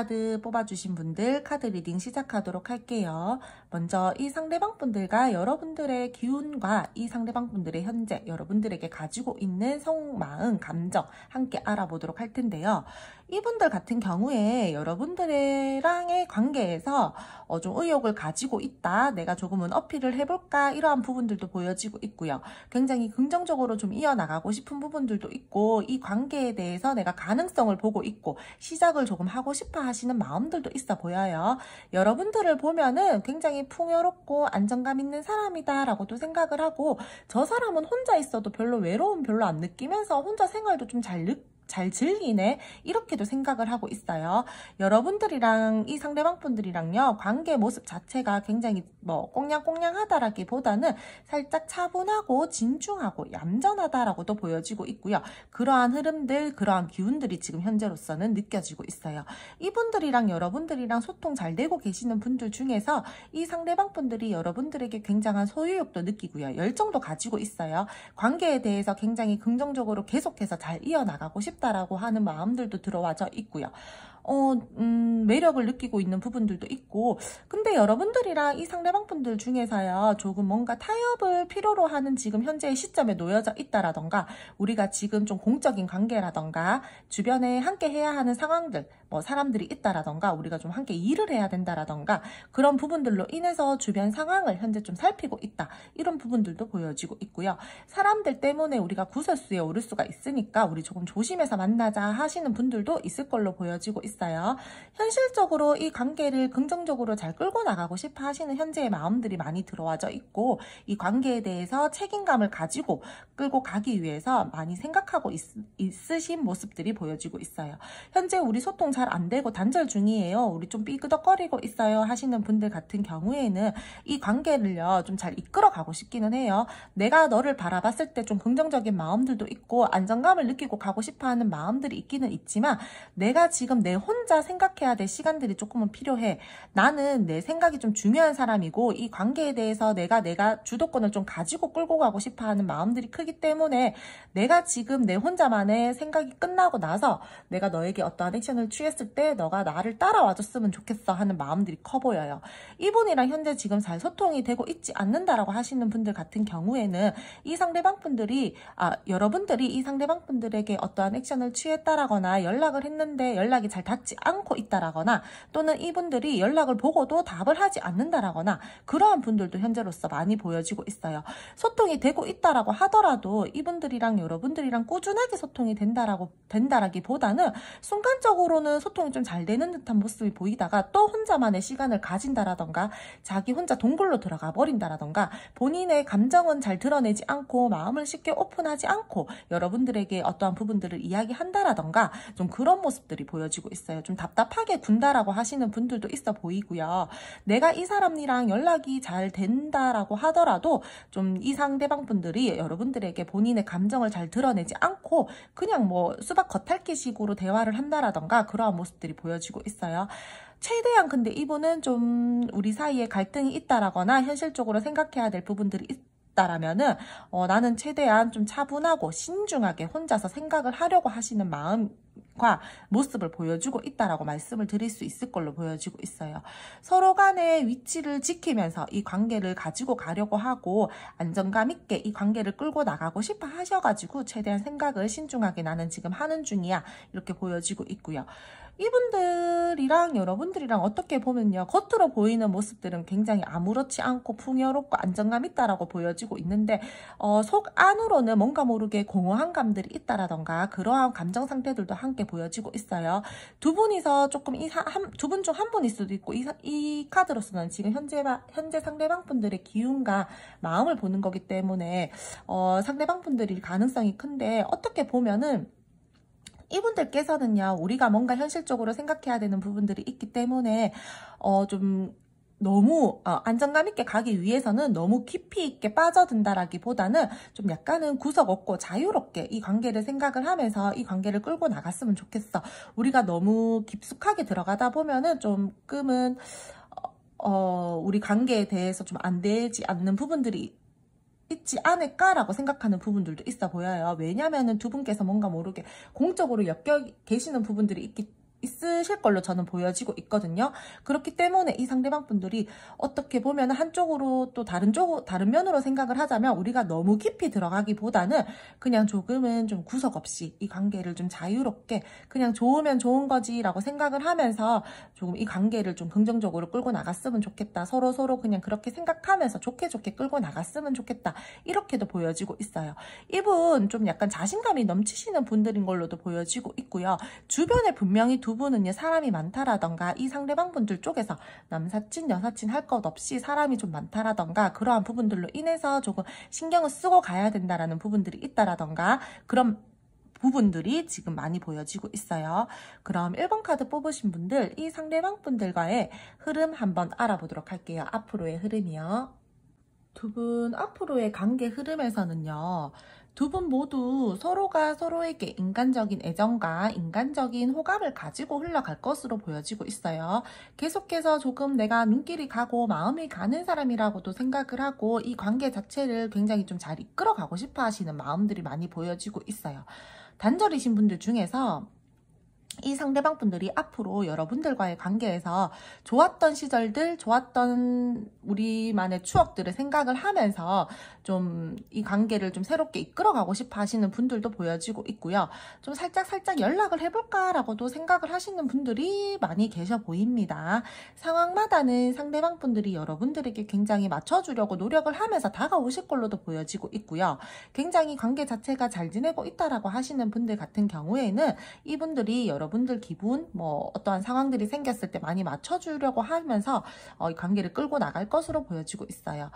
카드 뽑아주신 분들 카드 리딩 시작하도록 할게요. 먼저 이 상대방 분들과 여러분들의 기운과 이 상대방 분들의 현재 여러분들에게 가지고 있는 속마음, 감정 함께 알아보도록 할 텐데요. 이분들 같은 경우에 여러분들이랑의 관계에서 좀 의욕을 가지고 있다. 내가 조금은 어필을 해볼까? 이러한 부분들도 보여지고 있고요. 굉장히 긍정적으로 좀 이어나가고 싶은 부분들도 있고 이 관계에 대해서 내가 가능성을 보고 있고 시작을 조금 하고 싶어 하시는 마음들도 있어 보여요. 여러분들을 보면은 굉장히 풍요롭고 안정감 있는 사람이다 라고도 생각을 하고 저 사람은 혼자 있어도 별로 외로움 별로 안 느끼면서 혼자 생활도 좀 잘 즐기네 이렇게도 생각을 하고 있어요. 여러분들이랑 이 상대방 분들이랑요 관계 모습 자체가 굉장히 뭐 꽁냥꽁냥하다라기보다는 살짝 차분하고 진중하고 얌전하다라고도 보여지고 있고요. 그러한 흐름들 그러한 기운들이 지금 현재로서는 느껴지고 있어요. 이분들이랑 여러분들이랑 소통 잘 되고 계시는 분들 중에서 이 상대방 분들이 여러분들에게 굉장한 소유욕도 느끼고요. 열정도 가지고 있어요. 관계에 대해서 굉장히 긍정적으로 계속해서 잘 이어나가고 싶다라고 하는 마음들도 들어와져 있고요. 매력을 느끼고 있는 부분들도 있고 근데 여러분들이랑 이 상대방 분들 중에서요 조금 뭔가 타협을 필요로 하는 지금 현재의 시점에 놓여져 있다라던가 우리가 지금 좀 공적인 관계라던가 주변에 함께 해야 하는 상황들 뭐 사람들이 있다라던가 우리가 좀 함께 일을 해야 된다라던가 그런 부분들로 인해서 주변 상황을 현재 좀 살피고 있다 이런 부분들도 보여지고 있고요. 사람들 때문에 우리가 구설수에 오를 수가 있으니까 우리 조금 조심해서 만나자 하시는 분들도 있을 걸로 보여지고 있어요. 현실적으로 이 관계를 긍정적으로 잘 끌고 나가고 싶어 하시는 현재의 마음들이 많이 들어와져 있고 이 관계에 대해서 책임감을 가지고 끌고 가기 위해서 많이 생각하고 있으신 모습들이 보여지고 있어요. 현재 우리 소통 잘 안 되고 단절 중이에요. 우리 좀 삐그덕거리고 있어요 하시는 분들 같은 경우에는 이 관계를요 좀 잘 이끌어 가고 싶기는 해요. 내가 너를 바라봤을 때 좀 긍정적인 마음들도 있고 안정감을 느끼고 가고 싶어 하는 마음들이 있기는 있지만 내가 지금 내 혼자 생각해야 될 시간들이 조금은 필요해. 나는 내 생각이 좀 중요한 사람이고 이 관계에 대해서 내가 주도권을 좀 가지고 끌고 가고 싶어 하는 마음들이 크기 때문에 내가 지금 내 혼자만의 생각이 끝나고 나서 내가 너에게 어떠한 액션을 취했을 때 너가 나를 따라와 줬으면 좋겠어 하는 마음들이 커 보여요. 이분이랑 현재 지금 잘 소통이 되고 있지 않는다라고 하시는 분들 같은 경우에는 이 상대방 분들이 여러분들이 이 상대방 분들에게 어떠한 액션을 취했다라거나 연락을 했는데 연락이 잘 닿지 않고 있다라거나 또는 이분들이 연락을 보고도 답을 하지 않는다라거나 그러한 분들도 현재로서 많이 보여지고 있어요. 소통이 되고 있다라고 하더라도 이분들이랑 여러분들이랑 꾸준하게 소통이 된다라기보다는 순간적으로는 소통이 좀 잘 되는 듯한 모습이 보이다가 또 혼자만의 시간을 가진다라던가 자기 혼자 동굴로 들어가 버린다라던가 본인의 감정은 잘 드러내지 않고 마음을 쉽게 오픈하지 않고 여러분들에게 어떠한 부분들을 이야기한다라던가 좀 그런 모습들이 보여지고 있어요. 좀 답답하게 군다라고 하시는 분들도 있어 보이고요. 내가 이 사람이랑 연락이 잘 된다라고 하더라도 좀 이 상대방 분들이 여러분들에게 본인의 감정을 잘 드러내지 않고 그냥 뭐 수박 겉핥기식으로 대화를 한다라던가 그러한 모습들이 보여지고 있어요. 최대한 근데 이분은 좀 우리 사이에 갈등이 있다라거나 현실적으로 생각해야 될 부분들이 있다라면은 나는 최대한 좀 차분하고 신중하게 혼자서 생각을 하려고 하시는 마음과 모습을 보여주고 있다라고 말씀을 드릴 수 있을 걸로 보여지고 있어요. 서로 간의 위치를 지키면서 이 관계를 가지고 가려고 하고 안정감 있게 이 관계를 끌고 나가고 싶어 하셔가지고 최대한 생각을 신중하게 나는 지금 하는 중이야 이렇게 보여지고 있고요. 이분들이랑 여러분들이랑 어떻게 보면요 겉으로 보이는 모습들은 굉장히 아무렇지 않고 풍요롭고 안정감 있다라고 보여지고 있는데 속 안으로는 뭔가 모르게 공허한 감들이 있다라던가 그러한 감정 상태들도 함께 보여지고 있어요. 두 분이서 조금 두 분 중 한 분일 수도 있고 이 카드로서는 지금 현재 상대방 분들의 기운과 마음을 보는 거기 때문에 상대방 분들이 가능성이 큰데 어떻게 보면은 이분들께서는요 우리가 뭔가 현실적으로 생각해야 되는 부분들이 있기 때문에 좀 너무 안정감 있게 가기 위해서는 너무 깊이 있게 빠져든다라기보다는 좀 약간은 구석 없고 자유롭게 이 관계를 생각을 하면서 이 관계를 끌고 나갔으면 좋겠어. 우리가 너무 깊숙하게 들어가다 보면은 조금은 우리 관계에 대해서 좀 안 되지 않는 부분들이 있지 않을까라고 생각하는 부분들도 있어 보여요. 왜냐면은 두 분께서 뭔가 모르게 공적으로 엮여 계시는 부분들이 있기 있으실 걸로 저는 보여지고 있거든요. 그렇기 때문에 이 상대방 분들이 어떻게 보면 한쪽으로 또 다른 면으로 생각을 하자면 우리가 너무 깊이 들어가기보다는 그냥 조금은 좀 구석 없이 이 관계를 좀 자유롭게 그냥 좋으면 좋은 거지라고 생각을 하면서 조금 이 관계를 좀 긍정적으로 끌고 나갔으면 좋겠다. 서로 그냥 그렇게 생각하면서 좋게 끌고 나갔으면 좋겠다. 이렇게도 보여지고 있어요. 이분 좀 약간 자신감이 넘치시는 분들인 걸로도 보여지고 있고요. 주변에 분명히 두 분은요, 사람이 많다라던가 이 상대방 분들 쪽에서 남사친, 여사친 할 것 없이 사람이 좀 많다라던가 그러한 부분들로 인해서 조금 신경을 쓰고 가야 된다라는 부분들이 있다라던가 그런 부분들이 지금 많이 보여지고 있어요. 그럼 1번 카드 뽑으신 분들, 이 상대방 분들과의 흐름 한번 알아보도록 할게요. 앞으로의 흐름이요. 두 분 앞으로의 관계 흐름에서는요. 두 분 모두 서로가 서로에게 인간적인 애정과 인간적인 호감을 가지고 흘러갈 것으로 보여지고 있어요. 계속해서 조금 내가 눈길이 가고 마음이 가는 사람이라고도 생각을 하고 이 관계 자체를 굉장히 좀 잘 이끌어가고 싶어 하시는 마음들이 많이 보여지고 있어요. 단절이신 분들 중에서 이 상대방 분들이 앞으로 여러분들과의 관계에서 좋았던 시절들, 좋았던 우리만의 추억들을 생각을 하면서 좀 이 관계를 좀 새롭게 이끌어가고 싶어 하시는 분들도 보여지고 있고요. 좀 살짝 연락을 해볼까라고도 생각을 하시는 분들이 많이 계셔 보입니다. 상황마다는 상대방 분들이 여러분들에게 굉장히 맞춰주려고 노력을 하면서 다가오실 걸로도 보여지고 있고요. 굉장히 관계 자체가 잘 지내고 있다라고 하시는 분들 같은 경우에는 이분들이 여러분들 기분, 뭐 어떠한 상황들이 생겼을 때 많이 맞춰주려고 하면서 이 관계를 끌고 나갈 것으로 보여지고 있어요.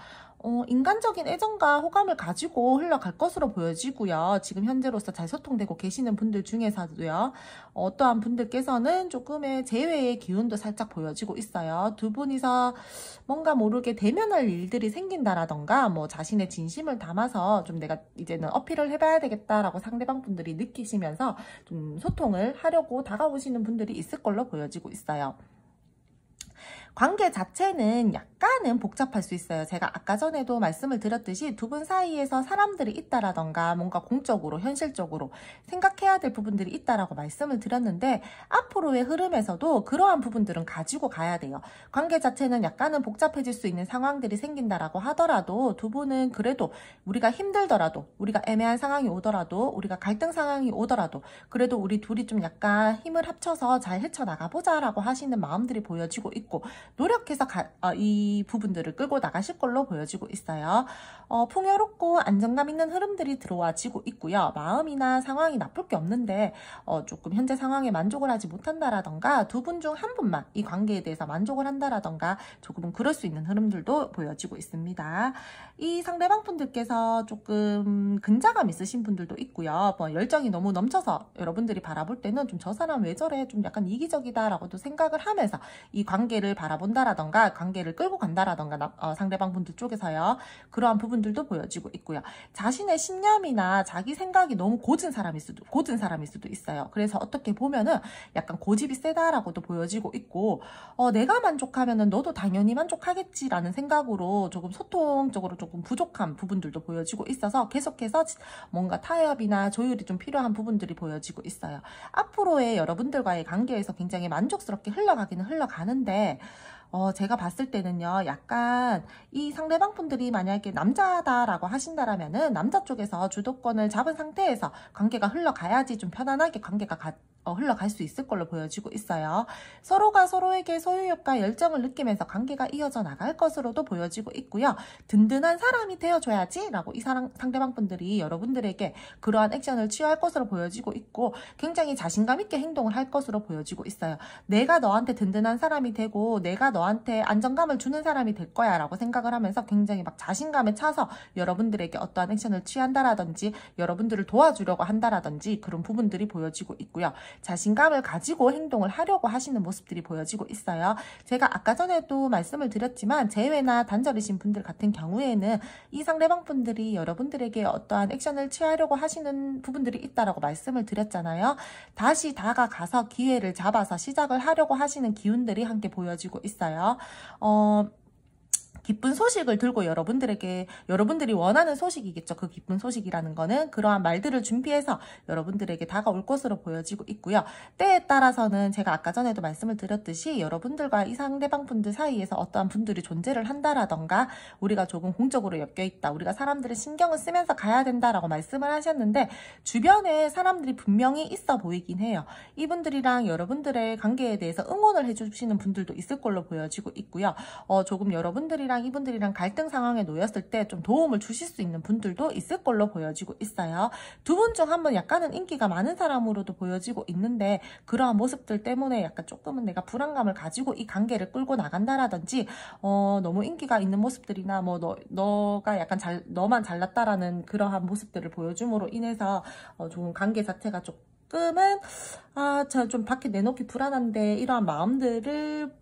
인간적인 애정과 호감을 가지고 흘러갈 것으로 보여지고요. 지금 현재로서 잘 소통되고 계시는 분들 중에서도요. 어떠한 분들께서는 조금의 재회의 기운도 살짝 보여지고 있어요. 두 분이서 뭔가 모르게 대면할 일들이 생긴다라던가 뭐 자신의 진심을 담아서 좀 내가 이제는 어필을 해봐야 되겠다라고 상대방 분들이 느끼시면서 좀 소통을 하려고 다가오시는 분들이 있을 걸로 보여지고 있어요. 관계 자체는 약간은 복잡할 수 있어요. 제가 아까 전에도 말씀을 드렸듯이 두 분 사이에서 사람들이 있다라던가 뭔가 공적으로 현실적으로 생각해야 될 부분들이 있다라고 말씀을 드렸는데 앞으로의 흐름에서도 그러한 부분들은 가지고 가야 돼요. 관계 자체는 약간은 복잡해질 수 있는 상황들이 생긴다라고 하더라도 두 분은 그래도 우리가 힘들더라도 우리가 애매한 상황이 오더라도 우리가 갈등 상황이 오더라도 그래도 우리 둘이 좀 약간 힘을 합쳐서 잘 헤쳐나가보자 라고 하시는 마음들이 보여지고 있고 노력해서 이 부분들을 끌고 나가실 걸로 보여지고 있어요. 풍요롭고 안정감 있는 흐름들이 들어와지고 있고요. 마음이나 상황이 나쁠 게 없는데 조금 현재 상황에 만족을 하지 못한다라던가 두 분 중 한 분만 이 관계에 대해서 만족을 한다라던가 조금은 그럴 수 있는 흐름들도 보여지고 있습니다. 이 상대방 분들께서 조금 근자감 있으신 분들도 있고요. 뭐 열정이 너무 넘쳐서 여러분들이 바라볼 때는 좀 저 사람 왜 저래 좀 약간 이기적이다라고도 생각을 하면서 이 관계를 바라본다라던가 관계를 끌고 간다라던가 상대방 분들 쪽에서요. 그러한 부분들도 보여지고 있고요. 자신의 신념이나 자기 생각이 너무 고든 사람일 수도 있어요. 그래서 어떻게 보면은 약간 고집이 세다라고도 보여지고 있고 내가 만족하면은 너도 당연히 만족하겠지라는 생각으로 조금 소통적으로 조금 부족한 부분들도 보여지고 있어서 계속해서 뭔가 타협이나 조율이 좀 필요한 부분들이 보여지고 있어요. 앞으로의 여러분들과의 관계에서 굉장히 만족스럽게 흘러가기는 흘러가는데 제가 봤을 때는요, 약간 이 상대방 분들이 만약에 남자다라고 하신다라면은 남자 쪽에서 주도권을 잡은 상태에서 관계가 흘러가야지 좀 편안하게 관계가 흘러갈 수 있을 걸로 보여지고 있어요. 서로가 서로에게 소유욕과 열정을 느끼면서 관계가 이어져 나갈 것으로도 보여지고 있고요. 든든한 사람이 되어줘야지 라고 이 상대방 분들이 여러분들에게 그러한 액션을 취할 것으로 보여지고 있고 굉장히 자신감 있게 행동을 할 것으로 보여지고 있어요. 내가 너한테 든든한 사람이 되고 내가 너한테 안정감을 주는 사람이 될 거야 라고 생각을 하면서 굉장히 막 자신감에 차서 여러분들에게 어떠한 액션을 취한다라든지 여러분들을 도와주려고 한다라든지 그런 부분들이 보여지고 있고요. 자신감을 가지고 행동을 하려고 하시는 모습들이 보여지고 있어요. 제가 아까 전에도 말씀을 드렸지만 재회나 단절이신 분들 같은 경우에는 이 상대방 분들이 여러분들에게 어떠한 액션을 취하려고 하시는 부분들이 있다라고 말씀을 드렸잖아요. 다시 다가가서 기회를 잡아서 시작을 하려고 하시는 기운들이 함께 보여지고 있어요. 기쁜 소식을 들고 여러분들이 원하는 소식이겠죠. 그 기쁜 소식이라는 거는 그러한 말들을 준비해서 여러분들에게 다가올 것으로 보여지고 있고요. 때에 따라서는 제가 아까 전에도 말씀을 드렸듯이 여러분들과 이 상대방 분들 사이에서 어떠한 분들이 존재를 한다라던가 우리가 조금 공적으로 엮여있다. 우리가 사람들의 신경을 쓰면서 가야 된다라고 말씀을 하셨는데 주변에 사람들이 분명히 있어 보이긴 해요. 이분들이랑 여러분들의 관계에 대해서 응원을 해주시는 분들도 있을 걸로 보여지고 있고요. 조금 여러분들이랑 이분들이랑 갈등 상황에 놓였을 때 좀 도움을 주실 수 있는 분들도 있을 걸로 보여지고 있어요. 두 분 중 한 분 약간은 인기가 많은 사람으로도 보여지고 있는데 그러한 모습들 때문에 약간 조금은 내가 불안감을 가지고 이 관계를 끌고 나간다라든지 너무 인기가 있는 모습들이나 뭐 너가 약간 너만 잘났다라는 그러한 모습들을 보여줌으로 인해서 조금 관계 자체가 조금은 제가 좀 밖에 내놓기 불안한데 이러한 마음들을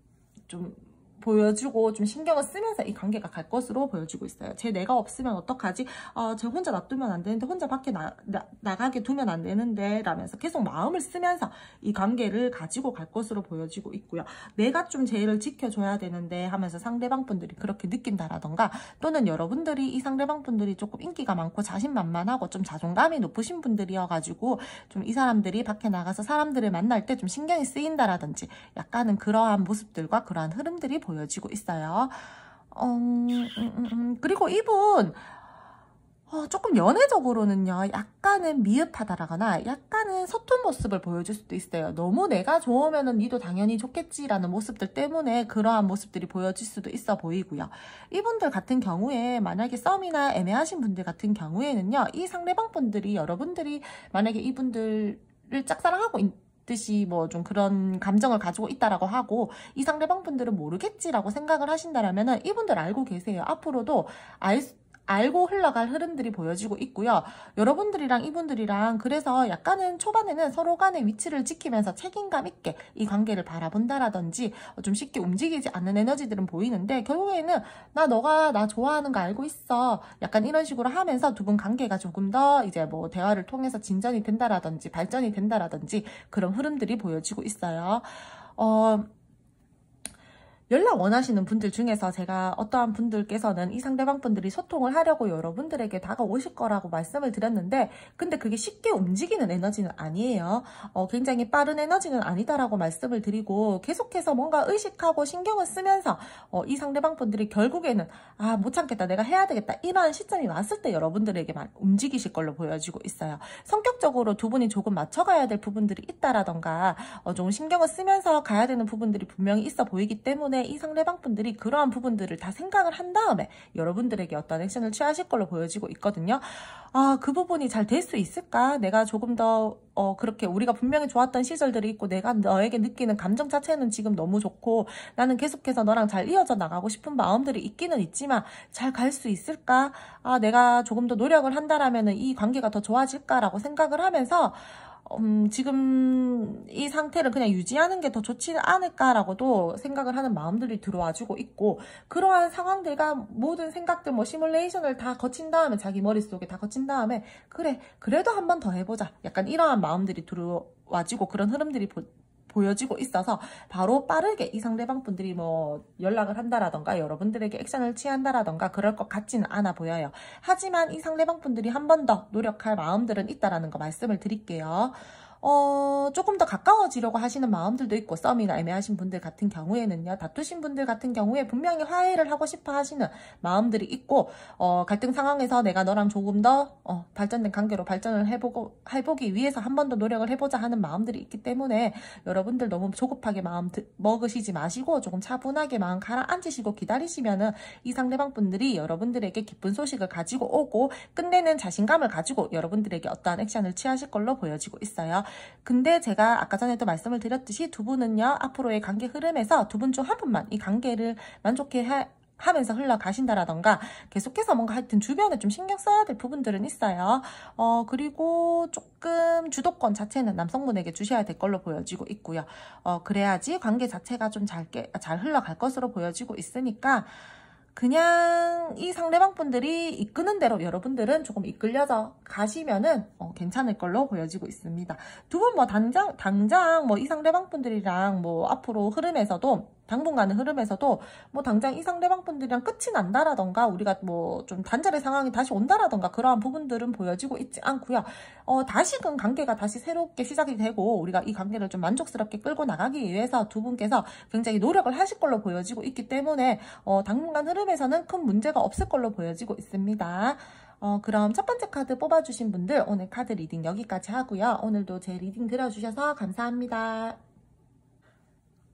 좀 보여주고 좀 신경을 쓰면서 이 관계가 갈 것으로 보여지고 있어요. 제 내가 없으면 어떡하지? 제 혼자 놔두면 안 되는데 혼자 밖에 나가게 두면 안 되는데 라면서 계속 마음을 쓰면서 이 관계를 가지고 갈 것으로 보여지고 있고요. 내가 좀 쟤를 지켜줘야 되는데 하면서 상대방 분들이 그렇게 느낀다라던가 또는 여러분들이 이 상대방 분들이 조금 인기가 많고 자신만만하고 좀 자존감이 높으신 분들이어가지고 좀 이 사람들이 밖에 나가서 사람들을 만날 때 좀 신경이 쓰인다라든지 약간은 그러한 모습들과 그러한 흐름들이 보여지고 있어요. 그리고 이분 조금 연애적으로는요 약간은 미흡하다라거나 약간은 서툰 모습을 보여줄 수도 있어요. 너무 내가 좋으면은 니도 당연히 좋겠지라는 모습들 때문에 그러한 모습들이 보여질 수도 있어 보이고요. 이분들 같은 경우에 만약에 썸이나 애매하신 분들 같은 경우에는요 이 상대방 분들이 여러분들이 만약에 이분들을 짝사랑하고 듯이 뭐 좀 그런 감정을 가지고 있다라고 하고 이 상대방 분들은 모르겠지라고 생각을 하신다라면은 이분들 알고 계세요. 앞으로도 알고 흘러갈 흐름들이 보여지고 있고요. 여러분들이랑 이분들이랑 그래서 약간은 초반에는 서로 간의 위치를 지키면서 책임감 있게 이 관계를 바라본다라든지 좀 쉽게 움직이지 않는 에너지들은 보이는데 결국에는 너가 나 좋아하는 거 알고 있어. 약간 이런 식으로 하면서 두 분 관계가 조금 더 이제 뭐 대화를 통해서 진전이 된다라든지 발전이 된다라든지 그런 흐름들이 보여지고 있어요. 연락 원하시는 분들 중에서 제가 어떠한 분들께서는 이 상대방 분들이 소통을 하려고 여러분들에게 다가오실 거라고 말씀을 드렸는데 근데 그게 쉽게 움직이는 에너지는 아니에요. 굉장히 빠른 에너지는 아니다라고 말씀을 드리고 계속해서 뭔가 의식하고 신경을 쓰면서 이 상대방 분들이 결국에는 못 참겠다 내가 해야 되겠다 이러한 시점이 왔을 때 여러분들에게만 움직이실 걸로 보여지고 있어요. 성격적으로 두 분이 조금 맞춰가야 될 부분들이 있다라던가 좀 신경을 쓰면서 가야 되는 부분들이 분명히 있어 보이기 때문에 이 상대방 분들이 그러한 부분들을 다 생각을 한 다음에 여러분들에게 어떤 액션을 취하실 걸로 보여지고 있거든요. 그 부분이 잘 될 수 있을까? 내가 조금 더 그렇게 우리가 분명히 좋았던 시절들이 있고 내가 너에게 느끼는 감정 자체는 지금 너무 좋고 나는 계속해서 너랑 잘 이어져 나가고 싶은 마음들이 있기는 있지만 잘 갈 수 있을까? 내가 조금 더 노력을 한다라면 이 관계가 더 좋아질까라고 생각을 하면서 지금 이 상태를 그냥 유지하는 게 더 좋지 않을까라고도 생각을 하는 마음들이 들어와주고 있고 그러한 상황들과 모든 생각들 시뮬레이션을 다 거친 다음에 자기 머릿속에 다 거친 다음에 그래도 한 번 더 해보자 약간 이러한 마음들이 들어와지고 그런 흐름들이 보여지고 있어서 바로 빠르게 이 상대방 분들이 연락을 한다라던가 여러분들에게 액션을 취한다라던가 그럴 것 같지는 않아 보여요. 하지만 이 상대방 분들이 한 번 더 노력할 마음들은 있다라는 거 말씀을 드릴게요. 조금 더 가까워지려고 하시는 마음들도 있고 썸이나 애매하신 분들 같은 경우에는요 다투신 분들 같은 경우에 분명히 화해를 하고 싶어 하시는 마음들이 있고 갈등 상황에서 내가 너랑 조금 더 발전된 관계로 발전을 해보기 위해서 한 번 더 노력을 해보자 하는 마음들이 있기 때문에 여러분들 너무 조급하게 마음 먹으시지 마시고 조금 차분하게 마음 가라앉으시고 기다리시면은 이 상대방 분들이 여러분들에게 기쁜 소식을 가지고 오고 끝내는 자신감을 가지고 여러분들에게 어떠한 액션을 취하실 걸로 보여지고 있어요. 근데 제가 아까 전에도 말씀을 드렸듯이 두 분은요 앞으로의 관계 흐름에서 두 분 중 한 분만 이 관계를 만족해 하면서 흘러가신다라던가 계속해서 뭔가 하여튼 주변에 좀 신경 써야 될 부분들은 있어요. 그리고 조금 주도권 자체는 남성분에게 주셔야 될 걸로 보여지고 있고요. 그래야지 관계 자체가 좀 잘 흘러갈 것으로 보여지고 있으니까 그냥 이 상대방 분들이 이끄는 대로 여러분들은 조금 이끌려서 가시면은 괜찮을 걸로 보여지고 있습니다. 두 분 당장 이 상대방 분들이랑 앞으로 흐름에서도 당분간의 흐름에서도 뭐 당장 이 상대방 분들이랑 끝이 난다라던가 우리가 뭐 좀 단절의 상황이 다시 온다라던가 그러한 부분들은 보여지고 있지 않고요. 다시금 관계가 다시 새롭게 시작이 되고 우리가 이 관계를 좀 만족스럽게 끌고 나가기 위해서 두 분께서 굉장히 노력을 하실 걸로 보여지고 있기 때문에 당분간 흐름에서는 큰 문제가 없을 걸로 보여지고 있습니다. 그럼 첫 번째 카드 뽑아주신 분들 오늘 카드 리딩 여기까지 하고요. 오늘도 제 리딩 들어주셔서 감사합니다.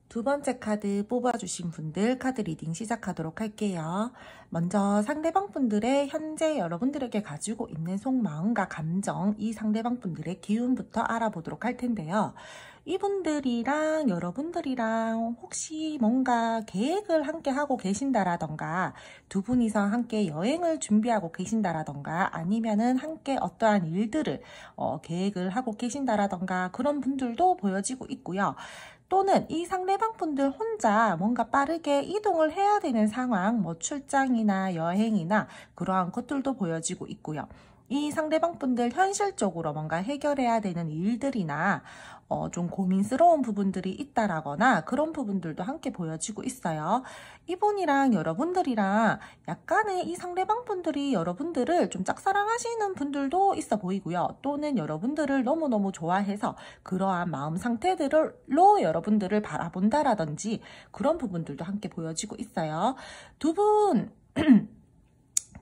두 번째 카드 뽑아주신 분들 카드 리딩 시작하도록 할게요. 먼저 상대방 분들의 현재 여러분들에게 가지고 있는 속마음과 감정, 이 상대방 분들의 기운부터 알아보도록 할 텐데요. 이분들이랑 여러분들이랑 혹시 뭔가 계획을 함께 하고 계신다라던가 두 분이서 함께 여행을 준비하고 계신다라던가 아니면은 함께 어떠한 일들을 계획을 하고 계신다라던가 그런 분들도 보여지고 있고요. 또는 이 상대방 분들 혼자 뭔가 빠르게 이동을 해야 되는 상황, 뭐 출장이나 여행이나 그러한 것들도 보여지고 있고요. 이 상대방 분들 현실적으로 뭔가 해결해야 되는 일들이나 좀 고민스러운 부분들이 있다라거나 그런 부분들도 함께 보여지고 있어요. 이분이랑 여러분들이랑 약간의 이 상대방 분들이 여러분들을 좀 짝사랑하시는 분들도 있어 보이고요. 또는 여러분들을 너무너무 좋아해서 그러한 마음 상태들로 여러분들을 바라본다라든지 그런 부분들도 함께 보여지고 있어요. 두 분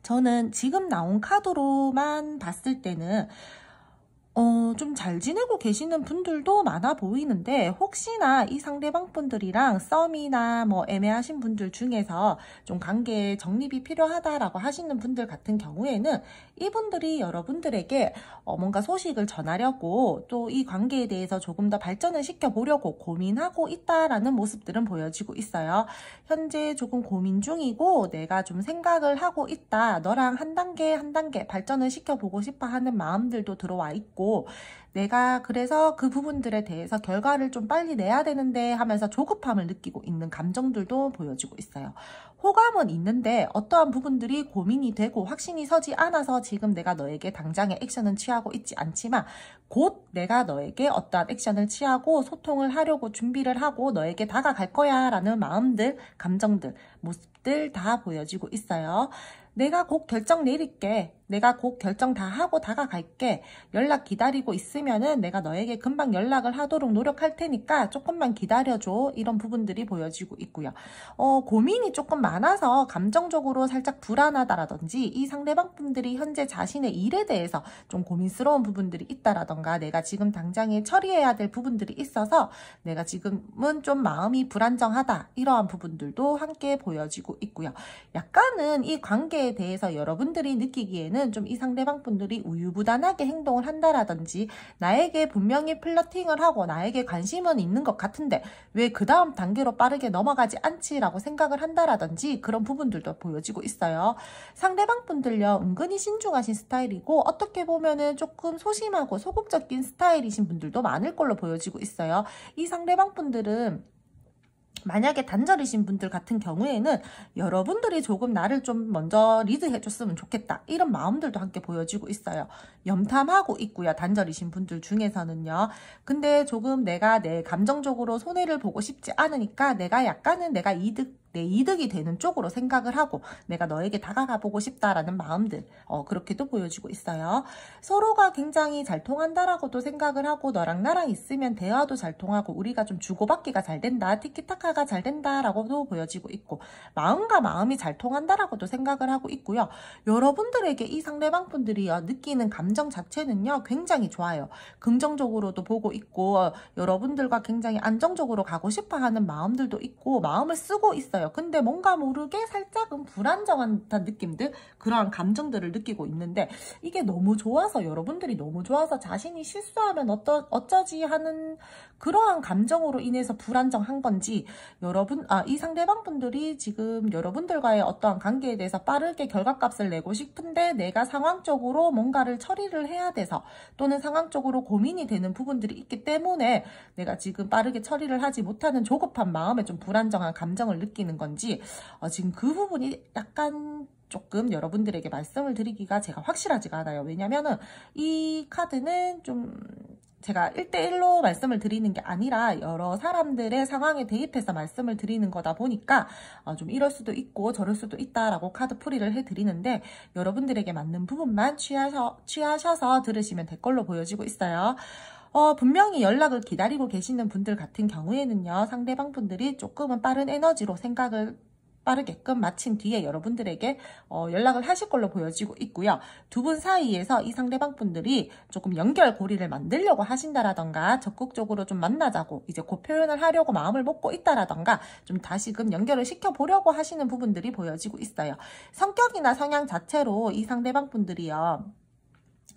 저는 지금 나온 카드로만 봤을 때는 좀 잘 지내고 계시는 분들도 많아 보이는데 혹시나 이 상대방 분들이랑 썸이나 뭐 애매하신 분들 중에서 좀 관계에 정립이 필요하다라고 하시는 분들 같은 경우에는 이분들이 여러분들에게 뭔가 소식을 전하려고 또 이 관계에 대해서 조금 더 발전을 시켜보려고 고민하고 있다라는 모습들은 보여지고 있어요. 현재 조금 고민 중이고 내가 좀 생각을 하고 있다. 너랑 한 단계 한 단계 발전을 시켜보고 싶어 하는 마음들도 들어와 있고 내가 그래서 그 부분들에 대해서 결과를 좀 빨리 내야 되는데 하면서 조급함을 느끼고 있는 감정들도 보여지고 있어요. 호감은 있는데 어떠한 부분들이 고민이 되고 확신이 서지 않아서 지금 내가 너에게 당장의 액션은 취하고 있지 않지만 곧 내가 너에게 어떠한 액션을 취하고 소통을 하려고 준비를 하고 너에게 다가갈 거야 라는 마음들, 감정들, 모습들 다 보여지고 있어요. 내가 곧 결정 내릴게. 내가 곧 결정 다 하고 다가갈게. 연락 기다리고 있으면은 내가 너에게 금방 연락을 하도록 노력할 테니까 조금만 기다려줘. 이런 부분들이 보여지고 있고요. 고민이 조금 많아서 감정적으로 살짝 불안하다라든지 이 상대방 분들이 현재 자신의 일에 대해서 좀 고민스러운 부분들이 있다라던가 내가 지금 당장에 처리해야 될 부분들이 있어서 내가 지금은 좀 마음이 불안정하다. 이러한 부분들도 함께 보여지고 있고요. 약간은 이 관계에 대해서 여러분들이 느끼기에는 좀 이 상대방 분들이 우유부단하게 행동을 한다라든지 나에게 분명히 플러팅을 하고 나에게 관심은 있는 것 같은데 왜 그 다음 단계로 빠르게 넘어가지 않지라고 생각을 한다라든지 그런 부분들도 보여지고 있어요. 상대방 분들요 은근히 신중하신 스타일이고 어떻게 보면은 조금 소심하고 소극적인 스타일이신 분들도 많을 걸로 보여지고 있어요. 이 상대방 분들은 만약에 단절이신 분들 같은 경우에는 여러분들이 조금 나를 좀 먼저 리드해줬으면 좋겠다. 이런 마음들도 함께 보여지고 있어요. 염탐하고 있고요. 단절이신 분들 중에서는요. 근데 조금 내가 내 감정적으로 손해를 보고 싶지 않으니까 내가 약간은 내 이득이 되는 쪽으로 생각을 하고 내가 너에게 다가가 보고 싶다라는 마음들 그렇게도 보여지고 있어요. 서로가 굉장히 잘 통한다라고도 생각을 하고 너랑 나랑 있으면 대화도 잘 통하고 우리가 좀 주고받기가 잘 된다. 티키타카가 잘 된다라고도 보여지고 있고 마음과 마음이 잘 통한다라고도 생각을 하고 있고요. 여러분들에게 이 상대방 분들이 느끼는 감정 자체는요. 굉장히 좋아요. 긍정적으로도 보고 있고 여러분들과 굉장히 안정적으로 가고 싶어하는 마음들도 있고 마음을 쓰고 있어요. 근데 뭔가 모르게 살짝은 불안정한 듯한 느낌들 그러한 감정들을 느끼고 있는데 이게 너무 좋아서 여러분들이 너무 좋아서 자신이 실수하면 어쩌지 하는 그러한 감정으로 인해서 불안정한 건지 이 상대방 분들이 지금 여러분들과의 어떠한 관계에 대해서 빠르게 결과값을 내고 싶은데 내가 상황적으로 뭔가를 처리를 해야 돼서 또는 상황적으로 고민이 되는 부분들이 있기 때문에 내가 지금 빠르게 처리를 하지 못하는 조급한 마음에 좀 불안정한 감정을 느끼는 건지 지금 그 부분이 약간 조금 여러분들에게 말씀을 드리기가 제가 확실하지가 않아요. 왜냐면은 이 카드는 좀 제가 1대1로 말씀을 드리는 게 아니라 여러 사람들의 상황에 대입해서 말씀을 드리는 거다 보니까 좀 이럴 수도 있고 저럴 수도 있다라고 카드 풀이를 해드리는데 여러분들에게 맞는 부분만 취하셔서 들으시면 될 걸로 보여지고 있어요. 분명히 연락을 기다리고 계시는 분들 같은 경우에는요, 상대방 분들이 조금은 빠른 에너지로 생각을 빠르게끔 마친 뒤에 여러분들에게 연락을 하실 걸로 보여지고 있고요. 두 분 사이에서 이 상대방 분들이 조금 연결고리를 만들려고 하신다라던가 적극적으로 좀 만나자고 이제 그 표현을 하려고 마음을 먹고 있다라던가 좀 다시금 연결을 시켜보려고 하시는 부분들이 보여지고 있어요. 성격이나 성향 자체로 이 상대방 분들이요,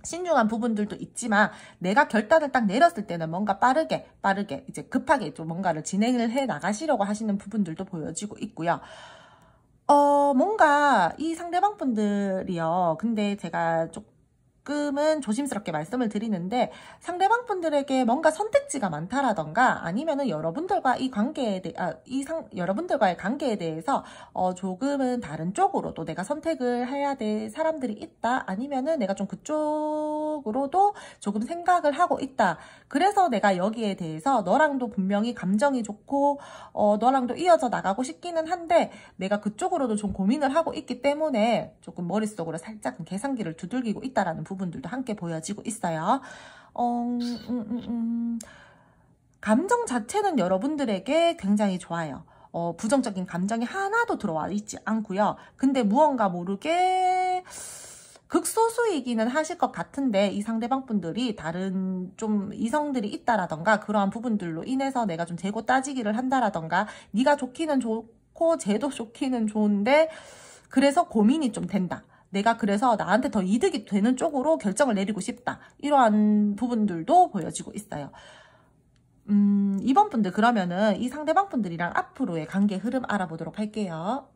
신중한 부분들도 있지만 내가 결단을 딱 내렸을 때는 뭔가 빠르게 이제 급하게 좀 뭔가를 진행을 해 나가시려고 하시는 부분들도 보여지고 있고요. 뭔가 이 상대방 분들이요, 근데 제가 조금은 조심스럽게 말씀을 드리는데 상대방 분들에게 뭔가 선택지가 많다라던가 아니면은 여러분들과의 관계에 대해서 조금은 다른 쪽으로도 내가 선택을 해야 될 사람들이 있다, 아니면은 내가 좀 그쪽으로도 조금 생각을 하고 있다, 그래서 내가 여기에 대해서 너랑도 분명히 감정이 좋고 너랑도 이어져 나가고 싶기는 한데 내가 그쪽으로도 좀 고민을 하고 있기 때문에 조금 머릿속으로 살짝 계산기를 두들기고 있다라는 부분들도 함께 보여지고 있어요. 감정 자체는 여러분들에게 굉장히 좋아요. 부정적인 감정이 하나도 들어와 있지 않고요. 근데 무언가 모르게 극소수이기는 하실 것 같은데 이 상대방 분들이 다른 좀 이성들이 있다라던가 그러한 부분들로 인해서 내가 좀 재고 따지기를 한다라던가 네가 좋기는 좋고 쟤도 좋기는 좋은데 그래서 고민이 좀 된다, 내가 그래서 나한테 더 이득이 되는 쪽으로 결정을 내리고 싶다, 이러한 부분들도 보여지고 있어요. 이번 분들 그러면은 이 상대방 분들이랑 앞으로의 관계 흐름 알아보도록 할게요.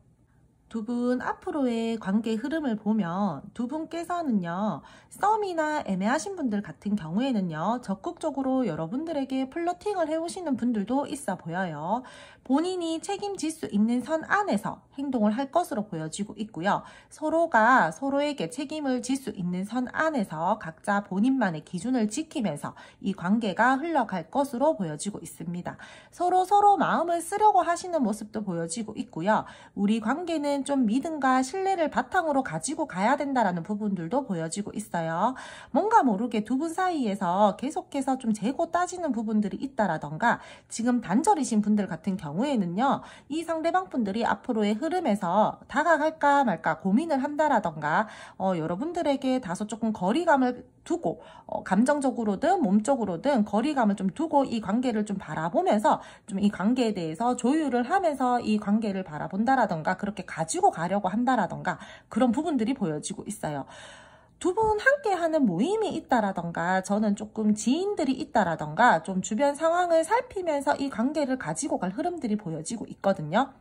두 분 앞으로의 관계 흐름을 보면 두 분께서는요, 썸이나 애매하신 분들 같은 경우에는요, 적극적으로 여러분들에게 플러팅을 해오시는 분들도 있어 보여요. 본인이 책임질 수 있는 선 안에서 행동을 할 것으로 보여지고 있고요. 서로가 서로에게 책임을 질 수 있는 선 안에서 각자 본인만의 기준을 지키면서 이 관계가 흘러갈 것으로 보여지고 있습니다. 서로 마음을 쓰려고 하시는 모습도 보여지고 있고요. 우리 관계는 좀 믿음과 신뢰를 바탕으로 가지고 가야 된다라는 부분들도 보여지고 있어요. 뭔가 모르게 두 분 사이에서 계속해서 좀 재고 따지는 부분들이 있다라던가 지금 단절이신 분들 같은 경우에는요, 이 상대방 분들이 앞으로의 흐름에서 다가갈까 말까 고민을 한다라던가 여러분들에게 다소 조금 거리감을 두고 감정적으로든 몸적으로든 거리감을 좀 두고 이 관계를 좀 바라보면서 좀 이 관계에 대해서 조율을 하면서 이 관계를 바라본다라던가 그렇게 가지고 가려고 한다라던가 그런 부분들이 보여지고 있어요. 두 분 함께 하는 모임이 있다라던가 저는 조금 지인들이 있다라던가 좀 주변 상황을 살피면서 이 관계를 가지고 갈 흐름들이 보여지고 있거든요.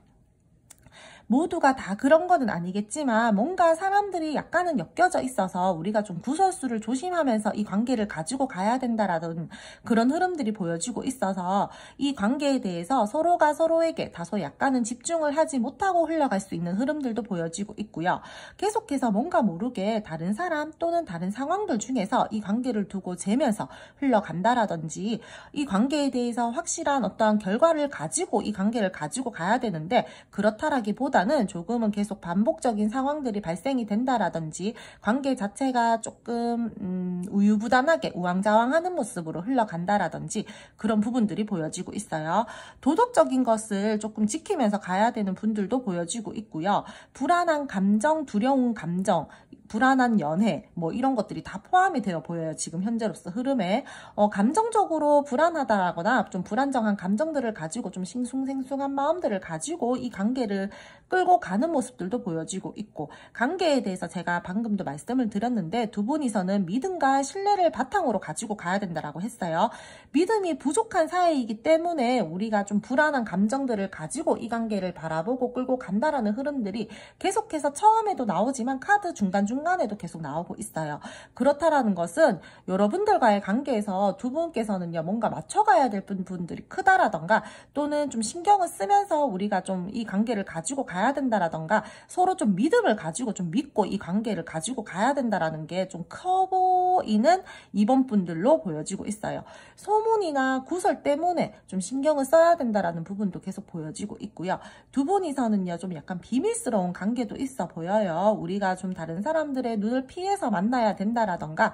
모두가 다 그런 거는 아니겠지만 뭔가 사람들이 약간은 엮여져 있어서 우리가 좀 구설수를 조심하면서 이 관계를 가지고 가야 된다라는 그런 흐름들이 보여지고 있어서 이 관계에 대해서 서로가 서로에게 다소 약간은 집중을 하지 못하고 흘러갈 수 있는 흐름들도 보여지고 있고요. 계속해서 뭔가 모르게 다른 사람 또는 다른 상황들 중에서 이 관계를 두고 재면서 흘러간다라든지 이 관계에 대해서 확실한 어떤 결과를 가지고 이 관계를 가지고 가야 되는데 그렇다라기보다 보다는 조금은 계속 반복적인 상황들이 발생이 된다라든지 관계 자체가 조금 우유부단하게 우왕좌왕하는 모습으로 흘러간다라든지 그런 부분들이 보여지고 있어요. 도덕적인 것을 조금 지키면서 가야 되는 분들도 보여지고 있고요. 불안한 감정, 두려운 감정, 불안한 연애 뭐 이런 것들이 다 포함이 되어 보여요. 지금 현재로서 흐름에 감정적으로 불안하다라거나 좀 불안정한 감정들을 가지고 좀 싱숭생숭한 마음들을 가지고 이 관계를 끌고 가는 모습들도 보여지고 있고 관계에 대해서 제가 방금도 말씀을 드렸는데 두 분이서는 믿음과 신뢰를 바탕으로 가지고 가야 된다라고 했어요. 믿음이 부족한 사이이기 때문에 우리가 좀 불안한 감정들을 가지고 이 관계를 바라보고 끌고 간다라는 흐름들이 계속해서 처음에도 나오지만 카드 중간중간에도 계속 나오고 있어요. 그렇다라는 것은 여러분들과의 관계에서 두 분께서는요 뭔가 맞춰가야 될 분들이 크다라던가 또는 좀 신경을 쓰면서 우리가 좀 이 관계를 가지고 가야 가야 된다라던가 서로 좀 믿음을 가지고 좀 믿고 이 관계를 가지고 가야 된다라는 게 좀 커 보이는 이번 분들로 보여지고 있어요. 소문이나 구설 때문에 좀 신경을 써야 된다라는 부분도 계속 보여지고 있고요. 두 분이서는요 좀 약간 비밀스러운 관계도 있어 보여요. 우리가 좀 다른 사람들의 눈을 피해서 만나야 된다라던가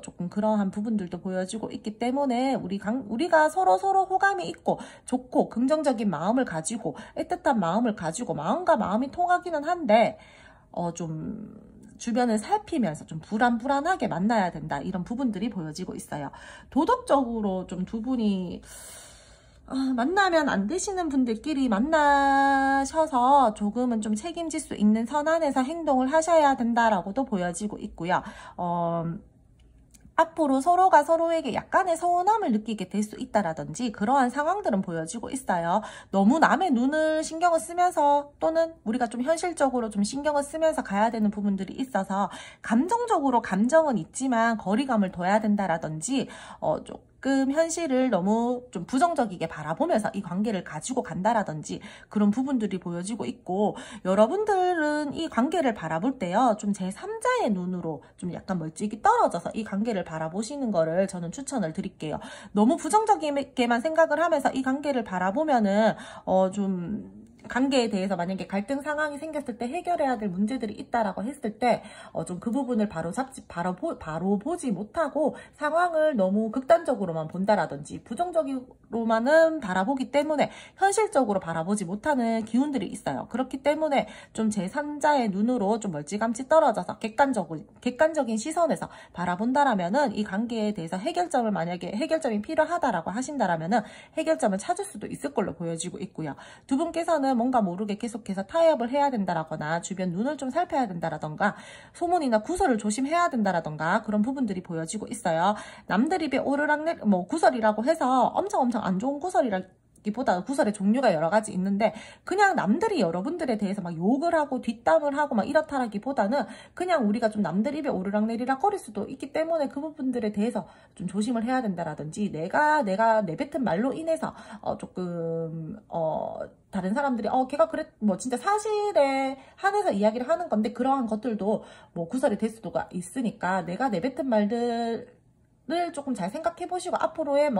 조금 그러한 부분들도 보여지고 있기 때문에 우리가 서로 호감이 있고 좋고 긍정적인 마음을 가지고 애틋한 마음을 가지고 마음과 마음이 통하기는 한데 좀 주변을 살피면서 좀 불안하게 만나야 된다 이런 부분들이 보여지고 있어요. 도덕적으로 좀 두 분이 만나면 안 되시는 분들끼리 만나셔서 조금은 좀 책임질 수 있는 선안에서 행동을 하셔야 된다라고도 보여지고 있고요. 앞으로 서로가 서로에게 약간의 서운함을 느끼게 될 수 있다라든지 그러한 상황들은 보여지고 있어요. 너무 남의 눈을 신경을 쓰면서 또는 우리가 좀 현실적으로 좀 신경을 쓰면서 가야 되는 부분들이 있어서 감정적으로 감정은 있지만 거리감을 둬야 된다라든지 조금 현실을 너무 좀 부정적이게 바라보면서 이 관계를 가지고 간다라든지 그런 부분들이 보여지고 있고 여러분들은 이 관계를 바라볼 때요 좀 제3자의 눈으로 좀 약간 멀찍이 떨어져서 이 관계를 바라보시는 거를 저는 추천을 드릴게요. 너무 부정적이게만 생각을 하면서 이 관계를 바라보면은 좀 관계에 대해서 만약에 갈등 상황이 생겼을 때 해결해야 될 문제들이 있다라고 했을 때 좀 그 부분을 바로 보지 못하고 상황을 너무 극단적으로만 본다라든지 부정적으로만은 바라보기 때문에 현실적으로 바라보지 못하는 기운들이 있어요. 그렇기 때문에 좀 제3자의 눈으로 좀 멀찌감치 떨어져서 객관적인 시선에서 바라본다라면은 이 관계에 대해서 만약에 해결점이 필요하다라고 하신다라면은 해결점을 찾을 수도 있을 걸로 보여지고 있고요. 두 분께서는 뭔가 모르게 계속해서 타협을 해야 된다라거나 주변 눈을 좀 살펴야 된다라던가 소문이나 구설을 조심해야 된다라던가 그런 부분들이 보여지고 있어요. 남들 입에 오르락내 구설이라고 해서 엄청 안 좋은 구설이라기보다 구설의 종류가 여러 가지 있는데 그냥 남들이 여러분들에 대해서 막 욕을 하고 뒷담을 하고 막 이렇다라기보다는 그냥 우리가 좀 남들 입에 오르락내리락 거릴 수도 있기 때문에 그 부분들에 대해서 좀 조심을 해야 된다라든지 내가 내뱉은 말로 인해서 조금 다른 사람들이 걔가 진짜 사실에 한해서 이야기를 하는 건데 그러한 것들도 구설이 될 수도 있으니까 내가 내뱉은 말들 조금 잘 생각해 보시고 앞으로의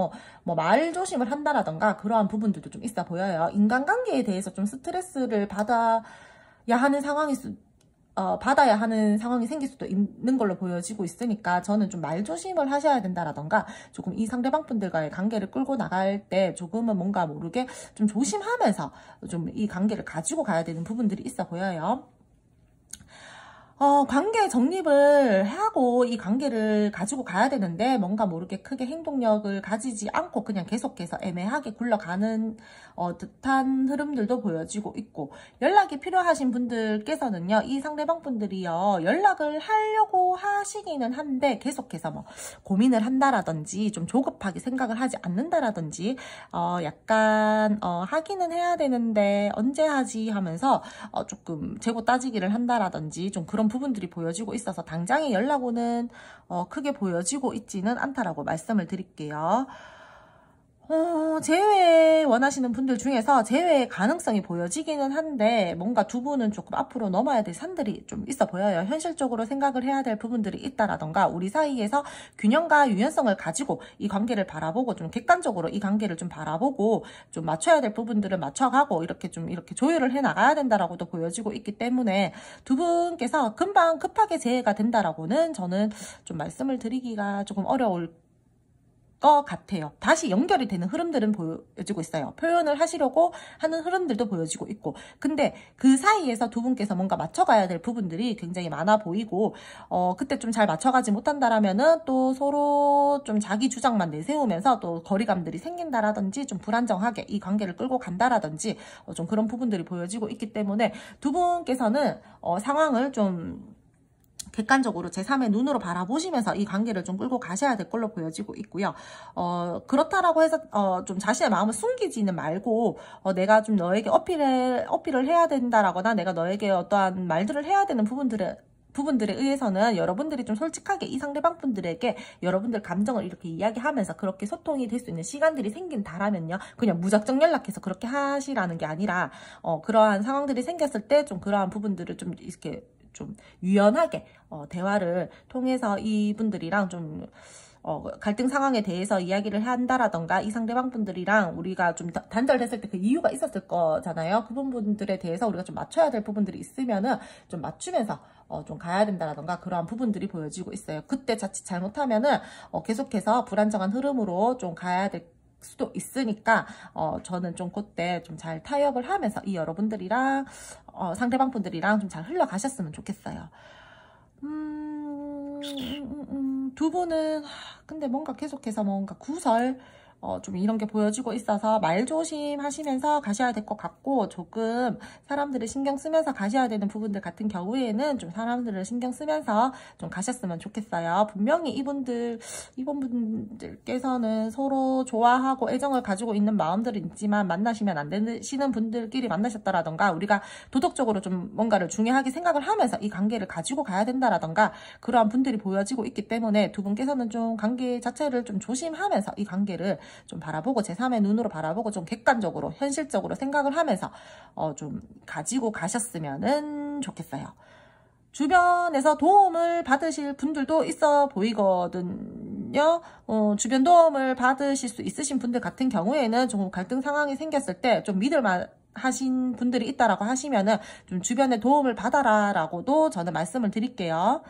말 조심을 한다라던가 그러한 부분들도 좀 있어 보여요. 인간관계에 대해서 좀 스트레스를 받아야 하는 상황이 생길 수도 있는 걸로 보여지고 있으니까 저는 좀 말 조심을 하셔야 된다라던가 조금 이 상대방 분들과의 관계를 끌고 나갈 때 조금은 뭔가 모르게 좀 조심하면서 좀 이 관계를 가지고 가야 되는 부분들이 있어 보여요. 관계 정립을 하고 이 관계를 가지고 가야 되는데 뭔가 모르게 크게 행동력을 가지지 않고 그냥 계속해서 애매하게 굴러가는 듯한 흐름들도 보여지고 있고 연락이 필요하신 분들께서는요 이 상대방 분들이요 연락을 하려고 하시기는 한데 계속해서 고민을 한다라든지 좀 조급하게 생각을 하지 않는다라든지 약간 하기는 해야 되는데 언제 하지 하면서 조금 재고 따지기를 한다라든지 좀 그런 부분들이 보여지고 있어서 당장의 연락 오는 크게 보여지고 있지는 않다라고 말씀을 드릴게요. 재회 원하시는 분들 중에서 재회의 가능성이 보여지기는 한데 뭔가 두 분은 조금 앞으로 넘어야 될 산들이 좀 있어 보여요. 현실적으로 생각을 해야 될 부분들이 있다라던가 우리 사이에서 균형과 유연성을 가지고 이 관계를 바라보고 좀 객관적으로 이 관계를 좀 바라보고 좀 맞춰야 될 부분들을 맞춰가고 이렇게 조율을 해 나가야 된다라고도 보여지고 있기 때문에 두 분께서 금방 급하게 재회가 된다라고는 저는 좀 말씀을 드리기가 조금 어려울 것 같아요. 다시 연결이 되는 흐름들은 보여지고 있어요. 표현을 하시려고 하는 흐름들도 보여지고 있고 근데 그 사이에서 두 분께서 뭔가 맞춰가야 될 부분들이 굉장히 많아 보이고 그때 좀 잘 맞춰가지 못한다라면은 또 서로 좀 자기 주장만 내세우면서 또 거리감들이 생긴다라든지 좀 불안정하게 이 관계를 끌고 간다라든지 좀 그런 부분들이 보여지고 있기 때문에 두 분께서는 상황을 좀 객관적으로 제3의 눈으로 바라보시면서 이 관계를 좀 끌고 가셔야 될 걸로 보여지고 있고요. 그렇다라고 해서 좀 자신의 마음을 숨기지는 말고 내가 좀 너에게 어필을 해야 된다라거나 내가 너에게 어떠한 말들을 해야 되는 부분들은 부분들에 의해서는 여러분들이 좀 솔직하게 이 상대방 분들에게 여러분들 감정을 이렇게 이야기하면서 그렇게 소통이 될 수 있는 시간들이 생긴다라면요, 그냥 무작정 연락해서 그렇게 하시라는 게 아니라 그러한 상황들이 생겼을 때 좀 그러한 부분들을 좀 이렇게 좀 유연하게 대화를 통해서 이분들이랑 좀 갈등 상황에 대해서 이야기를 한다라던가, 이 상대방 분들이랑 우리가 좀 단절됐을 때 그 이유가 있었을 거잖아요. 그 부분들에 대해서 우리가 좀 맞춰야 될 부분들이 있으면은 좀 맞추면서 좀 가야 된다라던가, 그러한 부분들이 보여지고 있어요. 그때 자칫 잘못하면은 계속해서 불안정한 흐름으로 좀 가야 될 수도 있으니까 저는 좀 그때 좀 잘 타협을 하면서 이 여러분들이랑 상대방 분들이랑 좀 잘 흘러가셨으면 좋겠어요. 두 분은 근데 뭔가 계속해서 뭔가 구설 좀 이런 게 보여지고 있어서 말 조심하시면서 가셔야 될 것 같고, 조금 사람들을 신경 쓰면서 가셔야 되는 부분들 같은 경우에는 좀 사람들을 신경 쓰면서 좀 가셨으면 좋겠어요. 분명히 이분들께서는 서로 좋아하고 애정을 가지고 있는 마음들은 있지만, 만나시면 안 되시는 분들끼리 만나셨다라던가, 우리가 도덕적으로 좀 뭔가를 중요하게 생각을 하면서 이 관계를 가지고 가야 된다라던가, 그러한 분들이 보여지고 있기 때문에 두 분께서는 좀 관계 자체를 좀 조심하면서 이 관계를 좀 바라보고 제3의 눈으로 바라보고 좀 객관적으로 현실적으로 생각을 하면서 좀 가지고 가셨으면 좋겠어요. 주변에서 도움을 받으실 분들도 있어 보이거든요. 주변 도움을 받으실 수 있으신 분들 같은 경우에는 좀 갈등 상황이 생겼을 때 좀 믿을만 하신 분들이 있다라고 하시면은 좀 주변에 도움을 받아라 라고도 저는 말씀을 드릴게요.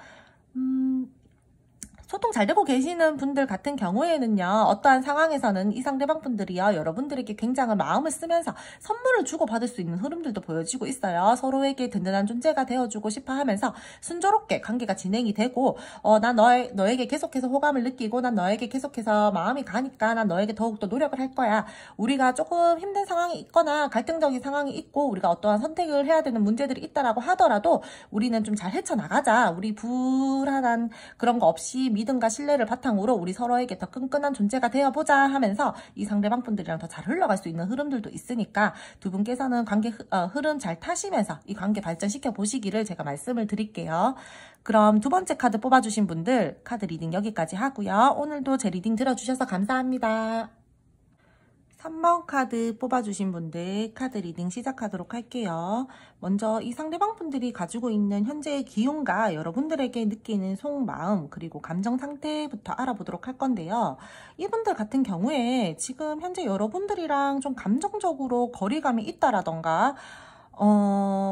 소통 잘 되고 계시는 분들 같은 경우에는요, 어떠한 상황에서는 이 상대방 분들이요, 여러분들에게 굉장히 마음을 쓰면서 선물을 주고받을 수 있는 흐름들도 보여지고 있어요. 서로에게 든든한 존재가 되어주고 싶어 하면서 순조롭게 관계가 진행이 되고, 난 너에게 계속해서 호감을 느끼고, 난 너에게 계속해서 마음이 가니까 난 너에게 더욱더 노력을 할 거야. 우리가 조금 힘든 상황이 있거나 갈등적인 상황이 있고, 우리가 어떠한 선택을 해야 되는 문제들이 있다라고 하더라도 우리는 좀 잘 헤쳐나가자. 우리 불안한 그런 거 없이 믿음과 신뢰를 바탕으로 우리 서로에게 더 끈끈한 존재가 되어보자 하면서 이 상대방 분들이랑 더 잘 흘러갈 수 있는 흐름들도 있으니까, 두 분께서는 관계 흐름 잘 타시면서 이 관계 발전시켜 보시기를 제가 말씀을 드릴게요. 그럼 두 번째 카드 뽑아주신 분들 카드 리딩 여기까지 하고요. 오늘도 제 리딩 들어주셔서 감사합니다. 3번 카드 뽑아주신 분들 카드 리딩 시작하도록 할게요. 먼저 이 상대방 분들이 가지고 있는 현재의 기운과 여러분들에게 느끼는 속마음, 그리고 감정 상태부터 알아보도록 할 건데요. 이분들 같은 경우에 지금 현재 여러분들이랑 좀 감정적으로 거리감이 있다라던가,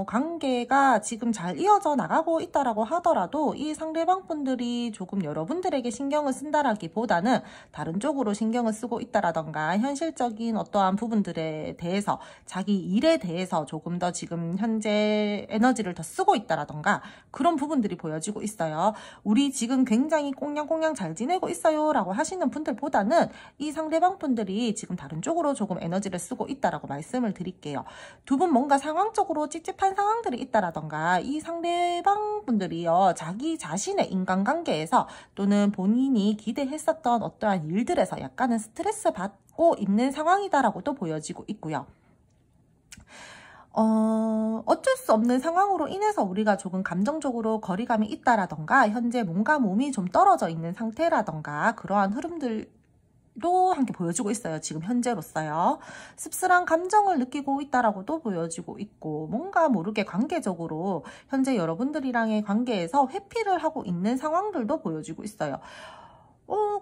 관계가 지금 잘 이어져 나가고 있다라고 하더라도 이 상대방 분들이 조금 여러분들에게 신경을 쓴다라기보다는 다른 쪽으로 신경을 쓰고 있다라던가, 현실적인 어떠한 부분들에 대해서, 자기 일에 대해서 조금 더 지금 현재 에너지를 더 쓰고 있다라던가, 그런 부분들이 보여지고 있어요. 우리 지금 굉장히 꽁냥꽁냥 잘 지내고 있어요 라고 하시는 분들보다는 이 상대방 분들이 지금 다른 쪽으로 조금 에너지를 쓰고 있다라고 말씀을 드릴게요. 두 분 뭔가 상황적으로 찝찝한 상황들이 있다라던가, 이 상대방 분들이요, 자기 자신의 인간관계에서 또는 본인이 기대했었던 어떠한 일들에서 약간은 스트레스 받고 있는 상황이다라고도 보여지고 있고요. 어쩔 수 없는 상황으로 인해서 우리가 조금 감정적으로 거리감이 있다라던가, 현재 뭔가 몸이 좀 떨어져 있는 상태라던가, 그러한 흐름들 도 함께 보여주고 있어요. 지금 현재로서요. 씁쓸한 감정을 느끼고 있다라고도 보여지고 있고, 뭔가 모르게 관계적으로 현재 여러분들이랑의 관계에서 회피를 하고 있는 상황들도 보여지고 있어요.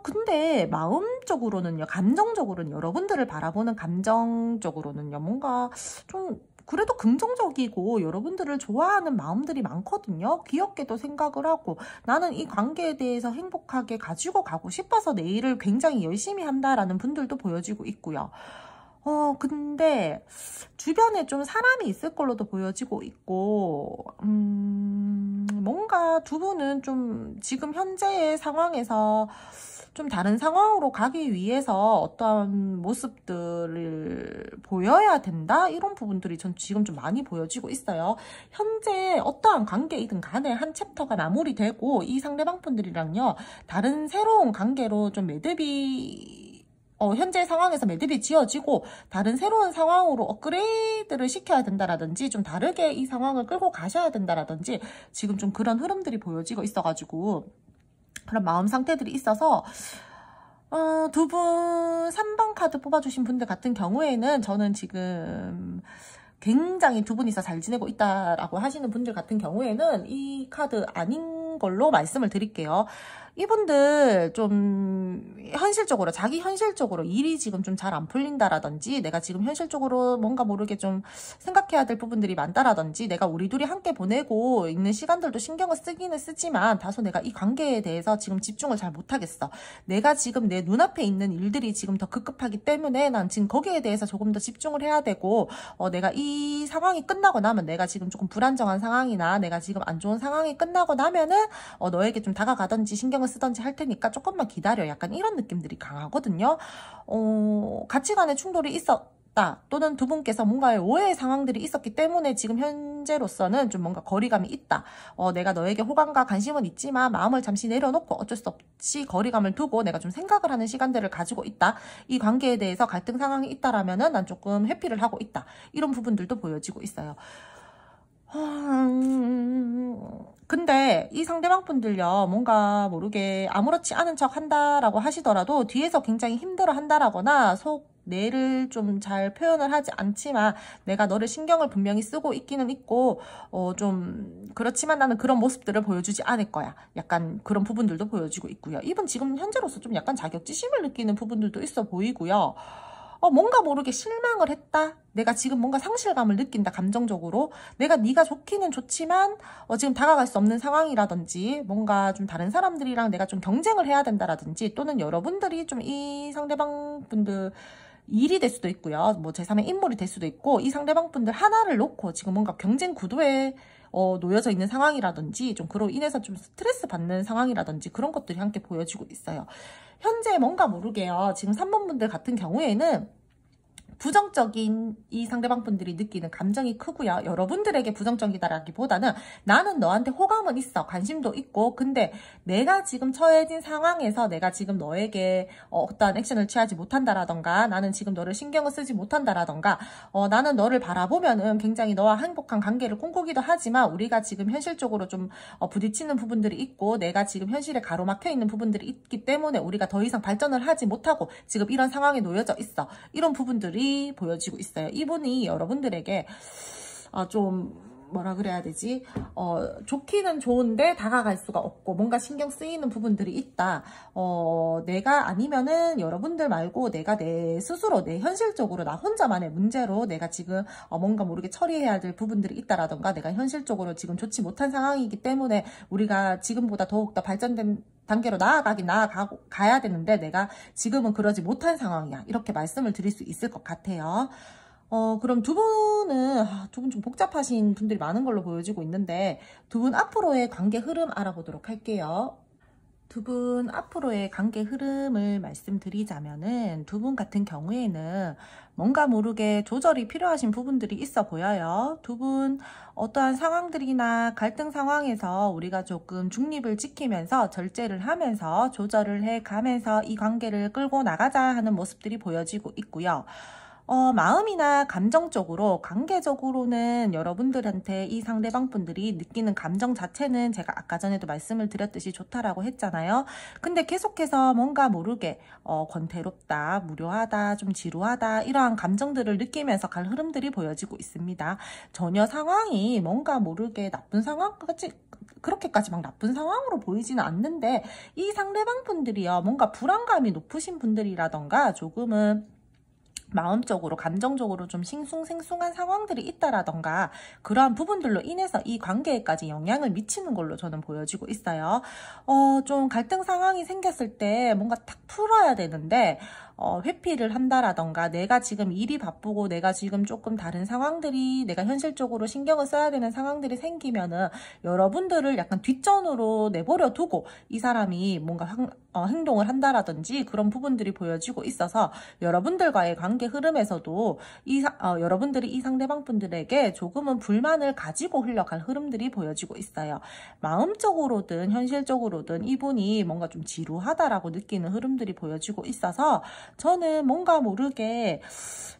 근데 마음적으로는요, 감정적으로는, 여러분들을 바라보는 감정적으로는요, 뭔가 좀 그래도 긍정적이고 여러분들을 좋아하는 마음들이 많거든요. 귀엽게도 생각을 하고, 나는 이 관계에 대해서 행복하게 가지고 가고 싶어서 내 일을 굉장히 열심히 한다라는 분들도 보여지고 있고요. 근데 주변에 좀 사람이 있을 걸로도 보여지고 있고, 뭔가 두 분은 좀 지금 현재의 상황에서 좀 다른 상황으로 가기 위해서 어떠한 모습들을 보여야 된다? 이런 부분들이 전 지금 좀 많이 보여지고 있어요. 현재 어떠한 관계이든 간에 한 챕터가 마무리되고, 이 상대방 분들이랑요, 다른 새로운 관계로 좀 매듭이 현재 상황에서 매듭이 지어지고 다른 새로운 상황으로 업그레이드를 시켜야 된다라든지 좀 다르게 이 상황을 끌고 가셔야 된다라든지 지금 좀 그런 흐름들이 보여지고 있어가지고 그런 마음 상태들이 있어서 두 분 3번 카드 뽑아주신 분들 같은 경우에는 저는 지금 굉장히 두 분이서 잘 지내고 있다라고 하시는 분들 같은 경우에는 이 카드 아닌 걸로 말씀을 드릴게요. 이분들 좀 현실적으로 자기 현실적으로 일이 지금 좀 잘 안 풀린다라든지 내가 지금 현실적으로 뭔가 모르게 좀 생각해야 될 부분들이 많다라든지 내가 우리 둘이 함께 보내고 있는 시간들도 신경을 쓰기는 쓰지만 다소 내가 이 관계에 대해서 지금 집중을 잘 못하겠어. 내가 지금 내 눈앞에 있는 일들이 지금 더 급급하기 때문에 난 지금 거기에 대해서 조금 더 집중을 해야 되고 내가 이 상황이 끝나고 나면 내가 지금 조금 불안정한 상황이나 내가 지금 안 좋은 상황이 끝나고 나면은 너에게 좀 다가가든지 신경을 쓰든지 할 테니까 조금만 기다려. 약간 이런 느낌들이 강하거든요. 가치관의 충돌이 있었다. 또는 두 분께서 뭔가의 오해의 상황들이 있었기 때문에 지금 현재로서는 좀 뭔가 거리감이 있다. 내가 너에게 호감과 관심은 있지만 마음을 잠시 내려놓고 어쩔 수 없이 거리감을 두고 내가 좀 생각을 하는 시간들을 가지고 있다. 이 관계에 대해서 갈등 상황이 있다라면은 난 조금 회피를 하고 있다. 이런 부분들도 보여지고 있어요. 근데 이 상대방 분들요, 뭔가 모르게 아무렇지 않은 척 한다라고 하시더라도 뒤에서 굉장히 힘들어 한다라거나 속 내를 좀 잘 표현을 하지 않지만 내가 너를 신경을 분명히 쓰고 있기는 있고 좀 그렇지만 나는 그런 모습들을 보여주지 않을 거야. 약간 그런 부분들도 보여지고 있고요. 이분 지금 현재로서 좀 약간 자격지심을 느끼는 부분들도 있어 보이고요. 뭔가 모르게 실망을 했다. 내가 지금 뭔가 상실감을 느낀다. 감정적으로. 내가 네가 좋기는 좋지만 지금 다가갈 수 없는 상황이라든지 뭔가 좀 다른 사람들이랑 내가 좀 경쟁을 해야 된다라든지 또는 여러분들이 좀 이 상대방 분들 일이 될 수도 있고요. 뭐 제3의 인물이 될 수도 있고 이 상대방 분들 하나를 놓고 지금 뭔가 경쟁 구도에 놓여져 있는 상황이라든지 좀 그로 인해서 좀 스트레스 받는 상황이라든지 그런 것들이 함께 보여지고 있어요. 현재 뭔가 모르게요. 지금 3번 분들 같은 경우에는 부정적인 이 상대방 분들이 느끼는 감정이 크고요. 여러분들에게 부정적이다라기보다는 나는 너한테 호감은 있어. 관심도 있고 근데 내가 지금 처해진 상황에서 내가 지금 너에게 어떠한 액션을 취하지 못한다라던가 나는 지금 너를 신경을 쓰지 못한다라던가 나는 너를 바라보면은 굉장히 너와 행복한 관계를 꿈꾸기도 하지만 우리가 지금 현실적으로 좀 부딪히는 부분들이 있고 내가 지금 현실에 가로막혀 있는 부분들이 있기 때문에 우리가 더 이상 발전을 하지 못하고 지금 이런 상황에 놓여져 있어. 이런 부분들이 보여지고 있어요. 이분이 여러분들에게 좀 뭐라 그래야 되지? 좋기는 좋은데 다가갈 수가 없고 뭔가 신경 쓰이는 부분들이 있다. 내가 아니면은 여러분들 말고 내가 내 스스로 내 현실적으로 나 혼자만의 문제로 내가 지금 뭔가 모르게 처리해야 될 부분들이 있다라던가 내가 현실적으로 지금 좋지 못한 상황이기 때문에 우리가 지금보다 더욱더 발전된 단계로 나아가야 되는데 내가 지금은 그러지 못한 상황이야. 이렇게 말씀을 드릴 수 있을 것 같아요. 그럼 두 분 좀 복잡하신 분들이 많은 걸로 보여지고 있는데 두 분 앞으로의 관계 흐름 알아보도록 할게요. 두 분 앞으로의 관계 흐름을 말씀드리자면은 두 분 같은 경우에는 뭔가 모르게 조절이 필요하신 부분들이 있어 보여요. 두 분 어떠한 상황들이나 갈등 상황에서 우리가 조금 중립을 지키면서 절제를 하면서 조절을 해가면서 이 관계를 끌고 나가자 하는 모습들이 보여지고 있고요. 마음이나 감정적으로 관계적으로는 여러분들한테 이 상대방 분들이 느끼는 감정 자체는 제가 아까 전에도 말씀을 드렸듯이 좋다라고 했잖아요. 근데 계속해서 뭔가 모르게 권태롭다, 무료하다, 좀 지루하다 이러한 감정들을 느끼면서 갈 흐름들이 보여지고 있습니다. 전혀 상황이 뭔가 모르게 나쁜 상황까지 그렇게까지 막 나쁜 상황으로 보이지는 않는데 이 상대방 분들이요 뭔가 불안감이 높으신 분들이라던가 조금은 마음적으로 감정적으로 좀 싱숭생숭한 상황들이 있다라던가 그러한 부분들로 인해서 이 관계에까지 영향을 미치는 걸로 저는 보여지고 있어요. 좀 갈등 상황이 생겼을 때 뭔가 탁 풀어야 되는데 회피를 한다라던가 내가 지금 일이 바쁘고 내가 지금 조금 다른 상황들이 내가 현실적으로 신경을 써야 되는 상황들이 생기면은 여러분들을 약간 뒷전으로 내버려 두고 이 사람이 뭔가 행동을 한다라든지 그런 부분들이 보여지고 있어서 여러분들과의 관계 흐름에서도 여러분들이 이 상대방 분들에게 조금은 불만을 가지고 흘러갈 흐름들이 보여지고 있어요. 마음적으로든 현실적으로든 이분이 뭔가 좀 지루하다라고 느끼는 흐름들이 보여지고 있어서 저는 뭔가 모르게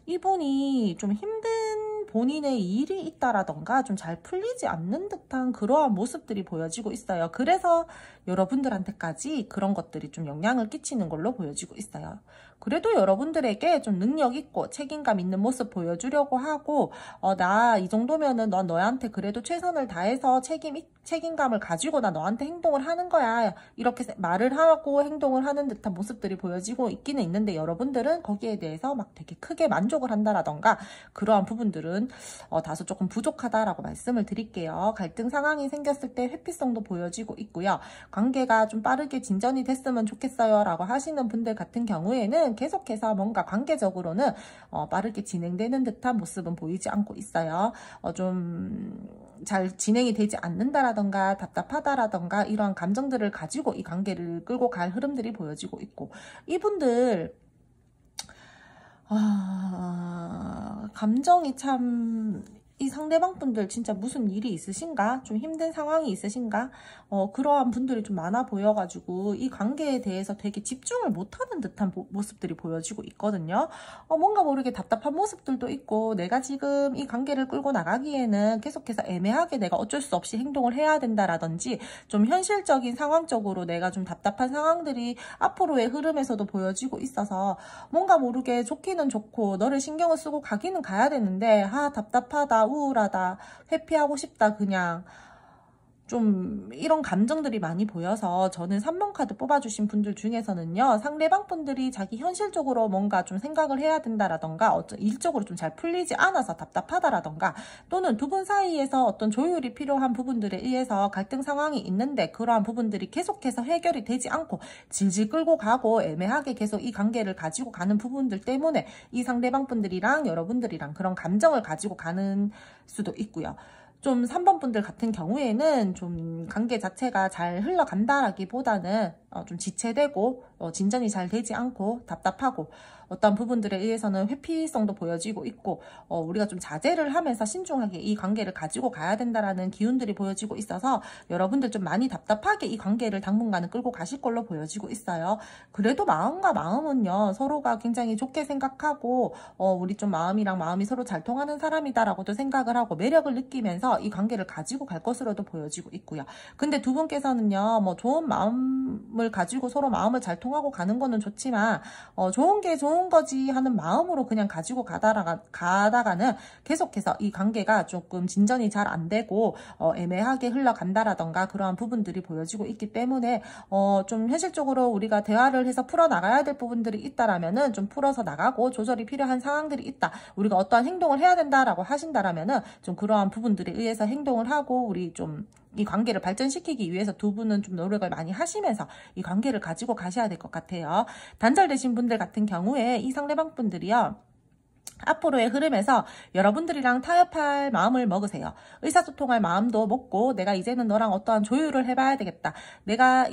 이분이 좀 힘든 본인의 일이 있다라던가 좀 잘 풀리지 않는 듯한 그러한 모습들이 보여지고 있어요. 그래서 여러분들한테까지 그런 것들이 좀 영향을 끼치는 걸로 보여지고 있어요. 그래도 여러분들에게 좀 능력 있고 책임감 있는 모습 보여주려고 하고, 나 이 정도면은 넌 너한테 그래도 최선을 다해서 책임감을 가지고 나 너한테 행동을 하는 거야. 이렇게 말을 하고 행동을 하는 듯한 모습들이 보여지고 있기는 있는데, 여러분들은 거기에 대해서 막 되게 크게 만족을 한다라던가 그러한 부분들은 다소 조금 부족하다라고 말씀을 드릴게요. 갈등 상황이 생겼을 때 회피성도 보여지고 있고요. 관계가 좀 빠르게 진전이 됐으면 좋겠어요 라고 하시는 분들 같은 경우에는 계속해서 뭔가 관계적으로는 빠르게 진행되는 듯한 모습은 보이지 않고 있어요. 좀 잘 진행이 되지 않는다라던가 답답하다라던가 이러한 감정들을 가지고 이 관계를 끌고 갈 흐름들이 보여지고 있고, 이분들 감정이 참, 이 상대방 분들 진짜 무슨 일이 있으신가? 좀 힘든 상황이 있으신가? 그러한 분들이 좀 많아 보여가지고 이 관계에 대해서 되게 집중을 못하는 듯한 모습들이 보여지고 있거든요. 뭔가 모르게 답답한 모습들도 있고, 내가 지금 이 관계를 끌고 나가기에는 계속해서 애매하게 내가 어쩔 수 없이 행동을 해야 된다라든지, 좀 현실적인 상황적으로 내가 좀 답답한 상황들이 앞으로의 흐름에서도 보여지고 있어서 뭔가 모르게 좋기는 좋고 너를 신경을 쓰고 가기는 가야 되는데, 답답하다, 우울하다, 회피하고 싶다, 그냥 좀 이런 감정들이 많이 보여서, 저는 3번 카드 뽑아주신 분들 중에서는요, 상대방 분들이 자기 현실적으로 뭔가 좀 생각을 해야 된다라던가 일적으로 좀 잘 풀리지 않아서 답답하다라던가, 또는 두 분 사이에서 어떤 조율이 필요한 부분들에 의해서 갈등 상황이 있는데 그러한 부분들이 계속해서 해결이 되지 않고 질질 끌고 가고 애매하게 계속 이 관계를 가지고 가는 부분들 때문에 이 상대방 분들이랑 여러분들이랑 그런 감정을 가지고 가는 수도 있고요. 좀 3번 분들 같은 경우에는 좀 관계 자체가 잘 흘러간다라기보다는 좀 지체되고 진전이 잘 되지 않고 답답하고, 어떤 부분들에 의해서는 회피성도 보여지고 있고, 우리가 좀 자제를 하면서 신중하게 이 관계를 가지고 가야 된다라는 기운들이 보여지고 있어서 여러분들 좀 많이 답답하게 이 관계를 당분간은 끌고 가실 걸로 보여지고 있어요. 그래도 마음과 마음은요, 서로가 굉장히 좋게 생각하고 우리 좀 마음이랑 마음이 서로 잘 통하는 사람이다라고도 생각을 하고 매력을 느끼면서 이 관계를 가지고 갈 것으로도 보여지고 있고요. 근데 두 분께서는요, 뭐 좋은 마음을 가지고 서로 마음을 잘 통하고 가는 거는 좋지만 좋은 게 좋은 거지 하는 마음으로 그냥 가지고 가다가는 계속해서 이 관계가 조금 진전이 잘 안 되고 애매하게 흘러간다라던가 그러한 부분들이 보여지고 있기 때문에 좀 현실적으로 우리가 대화를 해서 풀어나가야 될 부분들이 있다라면은 좀 풀어서 나가고, 조절이 필요한 상황들이 있다, 우리가 어떠한 행동을 해야 된다라고 하신다라면은 좀 그러한 부분들에 의해서 행동을 하고, 우리 좀 이 관계를 발전시키기 위해서 두 분은 좀 노력을 많이 하시면서 이 관계를 가지고 가셔야 될 것 같아요. 단절되신 분들 같은 경우에 이 상대방 분들이요, 앞으로의 흐름에서 여러분들이랑 타협할 마음을 먹으세요. 의사소통할 마음도 먹고, 내가 이제는 너랑 어떠한 조율을 해봐야 되겠다, 내가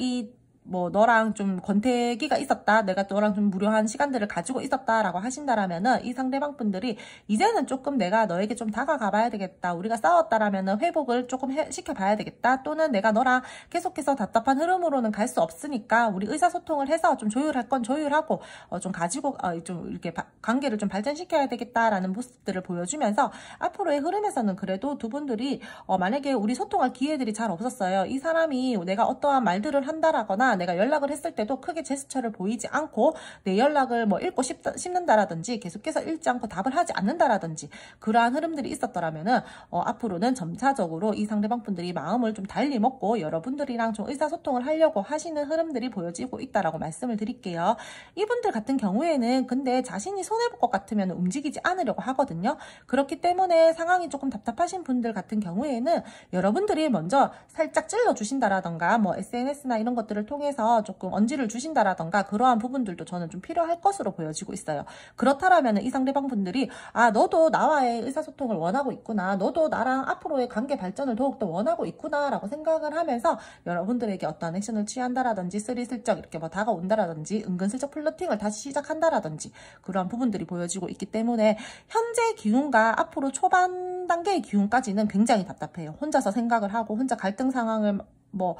너랑 좀 권태기가 있었다, 내가 너랑 좀 무료한 시간들을 가지고 있었다라고 하신다라면은 이 상대방 분들이 이제는 조금 내가 너에게 좀 다가가 봐야 되겠다, 우리가 싸웠다라면은 회복을 조금 시켜봐야 되겠다, 또는 내가 너랑 계속해서 답답한 흐름으로는 갈 수 없으니까 우리 의사소통을 해서 좀 조율할 건 조율하고 좀 가지고 좀 이렇게 관계를 좀 발전시켜야 되겠다라는 모습들을 보여주면서, 앞으로의 흐름에서는 그래도 두 분들이 만약에 우리 소통할 기회들이 잘 없었어요, 이 사람이 내가 어떠한 말들을 한다라거나 내가 연락을 했을 때도 크게 제스처를 보이지 않고 내 연락을 읽고 씹는다라든지 계속해서 읽지 않고 답을 하지 않는다라든지 그러한 흐름들이 있었더라면은 앞으로는 점차적으로 이 상대방 분들이 마음을 좀 달리 먹고 여러분들이랑 좀 의사소통을 하려고 하시는 흐름들이 보여지고 있다라고 말씀을 드릴게요. 이분들 같은 경우에는 근데 자신이 손해볼 것 같으면 움직이지 않으려고 하거든요. 그렇기 때문에 상황이 조금 답답하신 분들 같은 경우에는 여러분들이 먼저 살짝 찔러주신다라던가 SNS나 이런 것들을 통해 해서 조금 언지를 주신다라던가 그러한 부분들도 저는 좀 필요할 것으로 보여지고 있어요. 그렇다라면 이 상대방 분들이 너도 나와의 의사소통을 원하고 있구나, 너도 나랑 앞으로의 관계 발전을 더욱더 원하고 있구나 라고 생각을 하면서 여러분들에게 어떤 액션을 취한다라든지 스리슬쩍 이렇게 다가온다라든지 은근슬쩍 플러팅을 다시 시작한다라든지 그러한 부분들이 보여지고 있기 때문에 현재 기운과 앞으로 초반 단계의 기운까지는 굉장히 답답해요. 혼자서 생각을 하고 혼자 갈등 상황을 뭐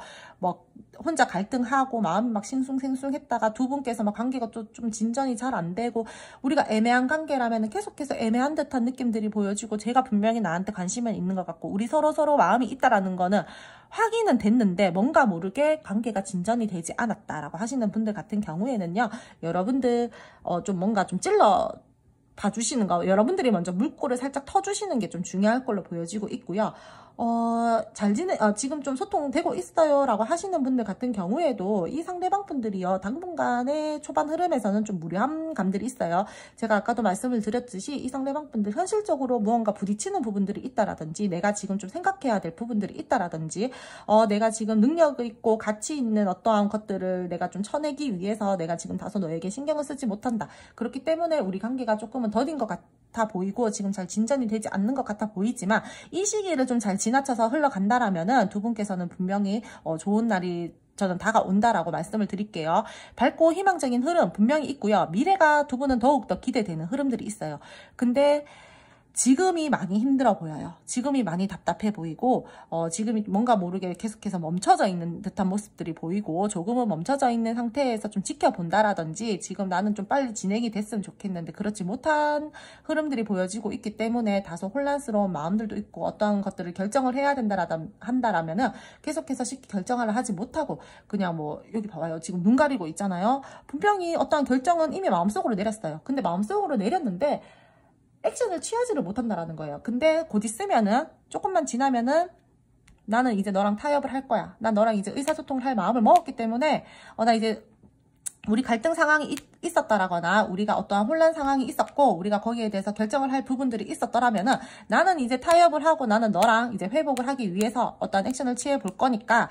혼자 갈등하고 마음이 막 싱숭생숭했다가 두 분께서 막 관계가 좀 진전이 잘 안 되고 우리가 애매한 관계라면 계속해서 애매한 듯한 느낌들이 보여지고 제가 분명히 나한테 관심은 있는 것 같고 우리 서로 마음이 있다라는 거는 확인은 됐는데 뭔가 모르게 관계가 진전이 되지 않았다라고 하시는 분들 같은 경우에는요, 여러분들 좀 뭔가 좀 찔러 봐주시는 거, 여러분들이 먼저 물꼬를 살짝 터주시는 게 좀 중요할 걸로 보여지고 있고요. 지금 좀 소통되고 있어요 라고 하시는 분들 같은 경우에도 이 상대방 분들이요, 당분간의 초반 흐름에서는 좀 무료한 감들이 있어요. 제가 아까도 말씀을 드렸듯이 이 상대방 분들 현실적으로 무언가 부딪히는 부분들이 있다라든지 내가 지금 좀 생각해야 될 부분들이 있다라든지 내가 지금 능력 있고 가치 있는 어떠한 것들을 내가 좀 쳐내기 위해서 내가 지금 다소 너에게 신경을 쓰지 못한다. 그렇기 때문에 우리 관계가 조금은 더딘 것 같아 보이고 지금 잘 진전이 되지 않는 것 같아 보이지만 이 시기를 좀 잘 지나쳐서 흘러간다라면은 두 분께서는 분명히 좋은 날이 저는 다가온다라고 말씀을 드릴게요. 밝고 희망적인 흐름 분명히 있고요. 미래가 두 분은 더욱더 기대되는 흐름들이 있어요. 근데 지금이 많이 힘들어 보여요. 지금이 많이 답답해 보이고 지금이 뭔가 모르게 계속해서 멈춰져 있는 듯한 모습들이 보이고 조금은 멈춰져 있는 상태에서 좀 지켜본다라든지 지금 나는 좀 빨리 진행이 됐으면 좋겠는데 그렇지 못한 흐름들이 보여지고 있기 때문에 다소 혼란스러운 마음들도 있고 어떠한 것들을 결정을 해야 한다라면은 계속해서 쉽게 결정을 하지 못하고 그냥 뭐 여기 봐봐요. 지금 눈 가리고 있잖아요. 분명히 어떠한 결정은 이미 마음속으로 내렸어요. 근데 마음속으로 내렸는데 액션을 취하지를 못한다라는 거예요. 근데 곧 있으면은 조금만 지나면은 나는 이제 너랑 타협을 할 거야. 난 너랑 이제 의사소통을 할 마음을 먹었기 때문에 나 이제 우리 갈등 상황이 있었다라거나 우리가 어떠한 혼란 상황이 있었고 우리가 거기에 대해서 결정을 할 부분들이 있었더라면은 나는 이제 타협을 하고 나는 너랑 이제 회복을 하기 위해서 어떠한 액션을 취해 볼 거니까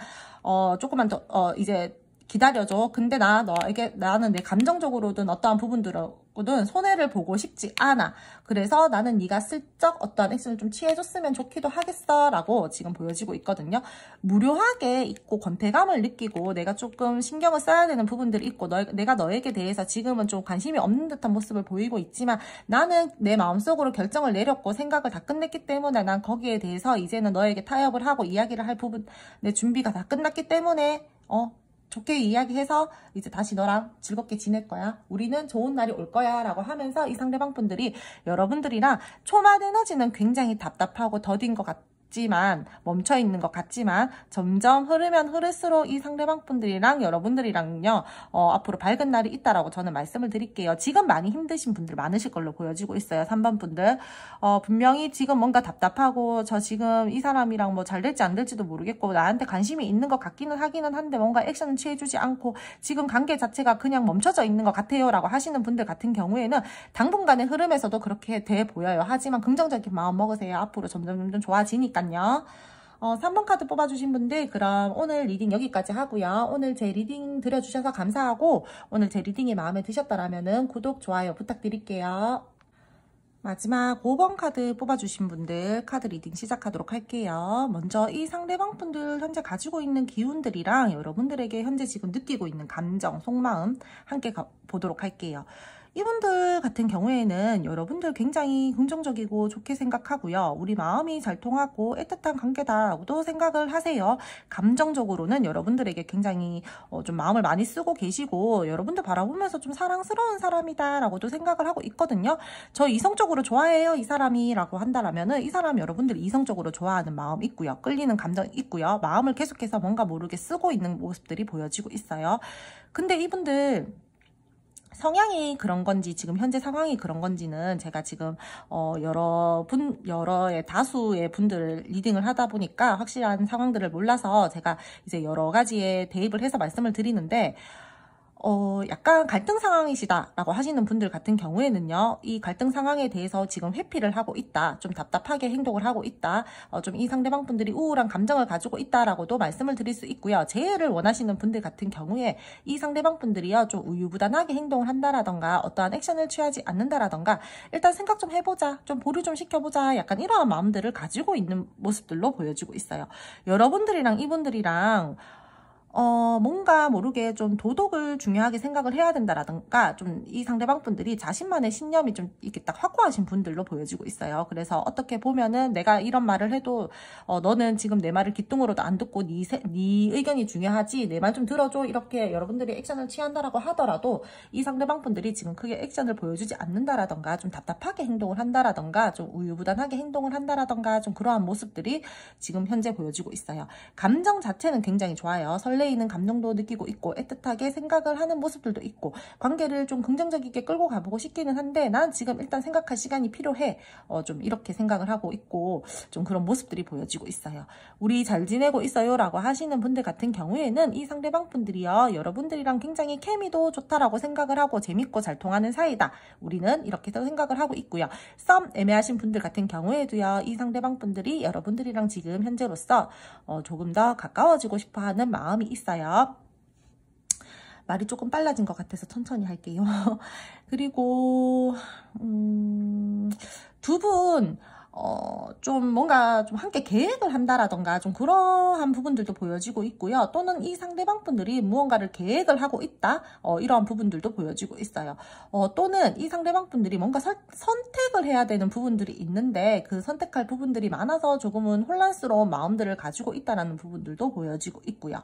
조금만 더 이제 기다려줘. 근데 나는 내 감정적으로든 어떠한 부분들로든 손해를 보고 싶지 않아. 그래서 나는 네가 슬쩍 어떠한 액션을 좀 취해줬으면 좋기도 하겠어 라고 지금 보여지고 있거든요. 무료하게 있고 권태감을 느끼고 내가 조금 신경을 써야 되는 부분들이 있고 내가 너에게 대해서 지금은 좀 관심이 없는 듯한 모습을 보이고 있지만 나는 내 마음속으로 결정을 내렸고 생각을 다 끝냈기 때문에 난 거기에 대해서 이제는 너에게 타협을 하고 이야기를 할 부분 내 준비가 다 끝났기 때문에 좋게 이야기해서 이제 다시 너랑 즐겁게 지낼 거야. 우리는 좋은 날이 올 거야 라고 하면서 이 상대방 분들이 여러분들이랑 초반 에너지는 굉장히 답답하고 더딘 것 같지만 멈춰있는 것 같지만 점점 흐르면 흐를수록 이 상대방 분들이랑 여러분들이랑요 앞으로 밝은 날이 있다라고 저는 말씀을 드릴게요. 지금 많이 힘드신 분들 많으실 걸로 보여지고 있어요. 3번 분들 분명히 지금 뭔가 답답하고 저 지금 이 사람이랑 뭐 잘 될지 안 될지도 모르겠고 나한테 관심이 있는 것 같기는 하기는 한데 뭔가 액션을 취해주지 않고 지금 관계 자체가 그냥 멈춰져 있는 것 같아요 라고 하시는 분들 같은 경우에는 당분간의 흐름에서도 그렇게 돼 보여요. 하지만 긍정적인 마음 먹으세요. 앞으로 점점 좋아지니까요. 3번 카드 뽑아주신 분들 그럼 오늘 리딩 여기까지 하고요. 오늘 제 리딩 들어주셔서 감사하고 오늘 제 리딩이 마음에 드셨다라면 구독, 좋아요 부탁드릴게요. 마지막 5번 카드 뽑아주신 분들 카드 리딩 시작하도록 할게요. 먼저 이 상대방 분들 현재 가지고 있는 기운들이랑 여러분들에게 현재 지금 느끼고 있는 감정, 속마음 함께 보도록 할게요. 이분들 같은 경우에는 여러분들 굉장히 긍정적이고 좋게 생각하고요. 우리 마음이 잘 통하고 애틋한 관계다라고도 생각을 하세요. 감정적으로는 여러분들에게 굉장히 좀 마음을 많이 쓰고 계시고 여러분들 바라보면서 좀 사랑스러운 사람이다 라고도 생각을 하고 있거든요. 저 이성적으로 좋아해요 이 사람이 라고 한다라면은 이 사람 여러분들이 이성적으로 좋아하는 마음 있고요. 끌리는 감정 있고요. 마음을 계속해서 뭔가 모르게 쓰고 있는 모습들이 보여지고 있어요. 근데 이분들 성향이 그런 건지 지금 현재 상황이 그런 건지는 제가 지금 여러의 다수의 분들을 리딩을 하다 보니까 확실한 상황들을 몰라서 제가 이제 여러 가지에 대입을 해서 말씀을 드리는데 약간 갈등 상황이시다라고 하시는 분들 같은 경우에는요, 이 갈등 상황에 대해서 지금 회피를 하고 있다, 좀 답답하게 행동을 하고 있다, 좀 이 상대방 분들이 우울한 감정을 가지고 있다라고도 말씀을 드릴 수 있고요. 재해를 원하시는 분들 같은 경우에 이 상대방 분들이요, 좀 우유부단하게 행동을 한다라던가 어떠한 액션을 취하지 않는다라던가 일단 생각 좀 해보자, 좀 보류 좀 시켜보자, 약간 이러한 마음들을 가지고 있는 모습들로 보여지고 있어요. 여러분들이랑 이분들이랑 뭔가 모르게 좀 도덕을 중요하게 생각을 해야 된다라든가 좀 이 상대방 분들이 자신만의 신념이 좀 이렇게 딱 확고하신 분들로 보여지고 있어요. 그래서 어떻게 보면은 내가 이런 말을 해도 너는 지금 내 말을 귀뚱으로도 안 듣고 네 의견이 중요하지 내 말 좀 들어줘 이렇게 여러분들이 액션을 취한다라고 하더라도 이 상대방 분들이 지금 크게 액션을 보여주지 않는다라든가 좀 답답하게 행동을 한다라든가 좀 우유부단하게 행동을 한다라든가 좀 그러한 모습들이 지금 현재 보여지고 있어요. 감정 자체는 굉장히 좋아요. 설레이는 감정도 느끼고 있고 애틋하게 생각을 하는 모습들도 있고 관계를 좀 긍정적이게 끌고 가보고 싶기는 한데 난 지금 일단 생각할 시간이 필요해. 좀 이렇게 생각을 하고 있고 좀 그런 모습들이 보여지고 있어요. 우리 잘 지내고 있어요 라고 하시는 분들 같은 경우에는 이 상대방 분들이요 여러분들이랑 굉장히 케미도 좋다라고 생각을 하고 재밌고 잘 통하는 사이다. 우리는 이렇게 생각을 하고 있고요. 썸 애매하신 분들 같은 경우에도요 이 상대방 분들이 여러분들이랑 지금 현재로서 조금 더 가까워지고 싶어하는 마음이 있어요. 말이 조금 빨라진 것 같아서 천천히 할게요. 그리고 두 분 좀 뭔가 좀 함께 계획을 한다라던가 좀 그러한 부분들도 보여지고 있고요. 또는 이 상대방 분들이 무언가를 계획을 하고 있다. 이러한 부분들도 보여지고 있어요. 또는 이 상대방 분들이 뭔가 선택을 해야 되는 부분들이 있는데 그 선택할 부분들이 많아서 조금은 혼란스러운 마음들을 가지고 있다라는 부분들도 보여지고 있고요.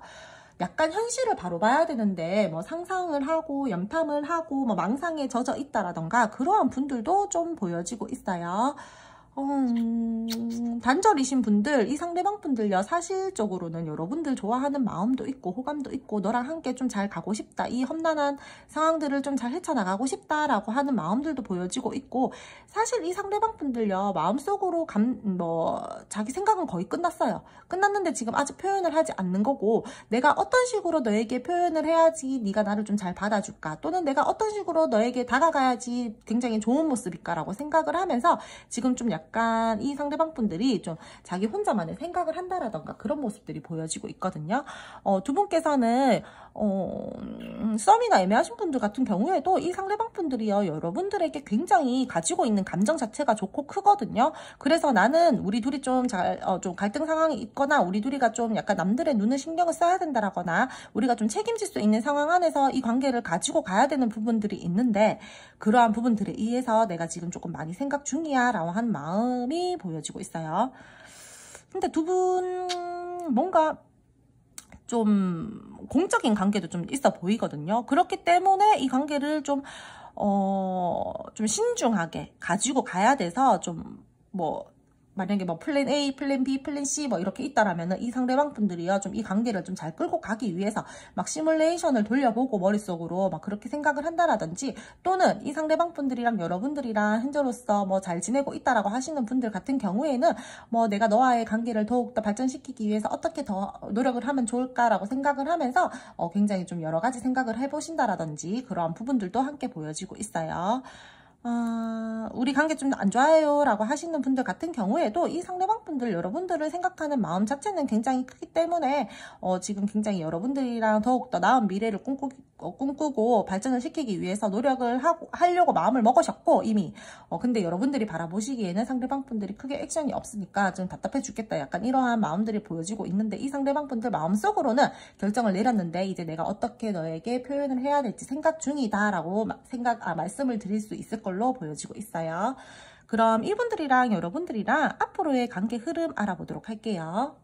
약간 현실을 바로 봐야 되는데 뭐 상상을 하고 염탐을 하고 뭐 망상에 젖어 있다라던가 그러한 분들도 좀 보여지고 있어요. 단절이신 분들, 이 상대방 분들요, 사실적으로는 여러분들 좋아하는 마음도 있고, 호감도 있고, 너랑 함께 좀 잘 가고 싶다. 이 험난한 상황들을 좀 잘 헤쳐나가고 싶다라고 하는 마음들도 보여지고 있고, 사실 이 상대방 분들요, 마음속으로 자기 생각은 거의 끝났어요. 끝났는데 지금 아직 표현을 하지 않는 거고, 내가 어떤 식으로 너에게 표현을 해야지 네가 나를 좀 잘 받아줄까? 또는 내가 어떤 식으로 너에게 다가가야지 굉장히 좋은 모습일까라고 생각을 하면서 지금 좀 약간 이 상대방 분들이 좀 자기 혼자만의 생각을 한다라던가 그런 모습들이 보여지고 있거든요. 두 분께서는 썸이나 애매하신 분들 같은 경우에도 이 상대방 분들이요 여러분들에게 굉장히 가지고 있는 감정 자체가 좋고 크거든요. 그래서 나는 우리 둘이 좀 갈등 상황이 있거나 우리 둘이가 좀 약간 남들의 눈을 신경을 써야 된다라거나 우리가 좀 책임질 수 있는 상황 안에서 이 관계를 가지고 가야 되는 부분들이 있는데 그러한 부분들에 의해서 내가 지금 조금 많이 생각 중이야 라고 하는 마음이 보여지고 있어요. 근데 두 분 뭔가 좀 공적인 관계도 좀 있어 보이거든요. 그렇기 때문에 이 관계를 좀 신중하게 가지고 가야 돼서 만약에 플랜 A, 플랜 B, 플랜 C 이렇게 있다라면은 이 상대방 분들이요 좀 이 관계를 좀 잘 끌고 가기 위해서 막 시뮬레이션을 돌려보고 머릿속으로 막 그렇게 생각을 한다라든지 또는 이 상대방 분들이랑 여러분들이랑 현재로서 잘 지내고 있다라고 하시는 분들 같은 경우에는 내가 너와의 관계를 더욱더 발전시키기 위해서 어떻게 더 노력을 하면 좋을까라고 생각을 하면서 굉장히 좀 여러 가지 생각을 해보신다라든지 그러한 부분들도 함께 보여지고 있어요. 우리 관계 좀 안 좋아요 라고 하시는 분들 같은 경우에도 이 상대방 분들 여러분들을 생각하는 마음 자체는 굉장히 크기 때문에 지금 굉장히 여러분들이랑 더욱더 나은 미래를 꿈꾸고 발전을 시키기 위해서 노력을 하려고 마음을 먹으셨고 이미 근데 여러분들이 바라보시기에는 상대방 분들이 크게 액션이 없으니까 좀 답답해 죽겠다 약간 이러한 마음들이 보여지고 있는데 이 상대방 분들 마음속으로는 결정을 내렸는데 이제 내가 어떻게 너에게 표현을 해야 될지 생각 중이다 라고 말씀을 드릴 수 있을 걸로 보여지고 있어요. 그럼 이분들이랑 여러분들이랑 앞으로의 관계 흐름 알아보도록 할게요.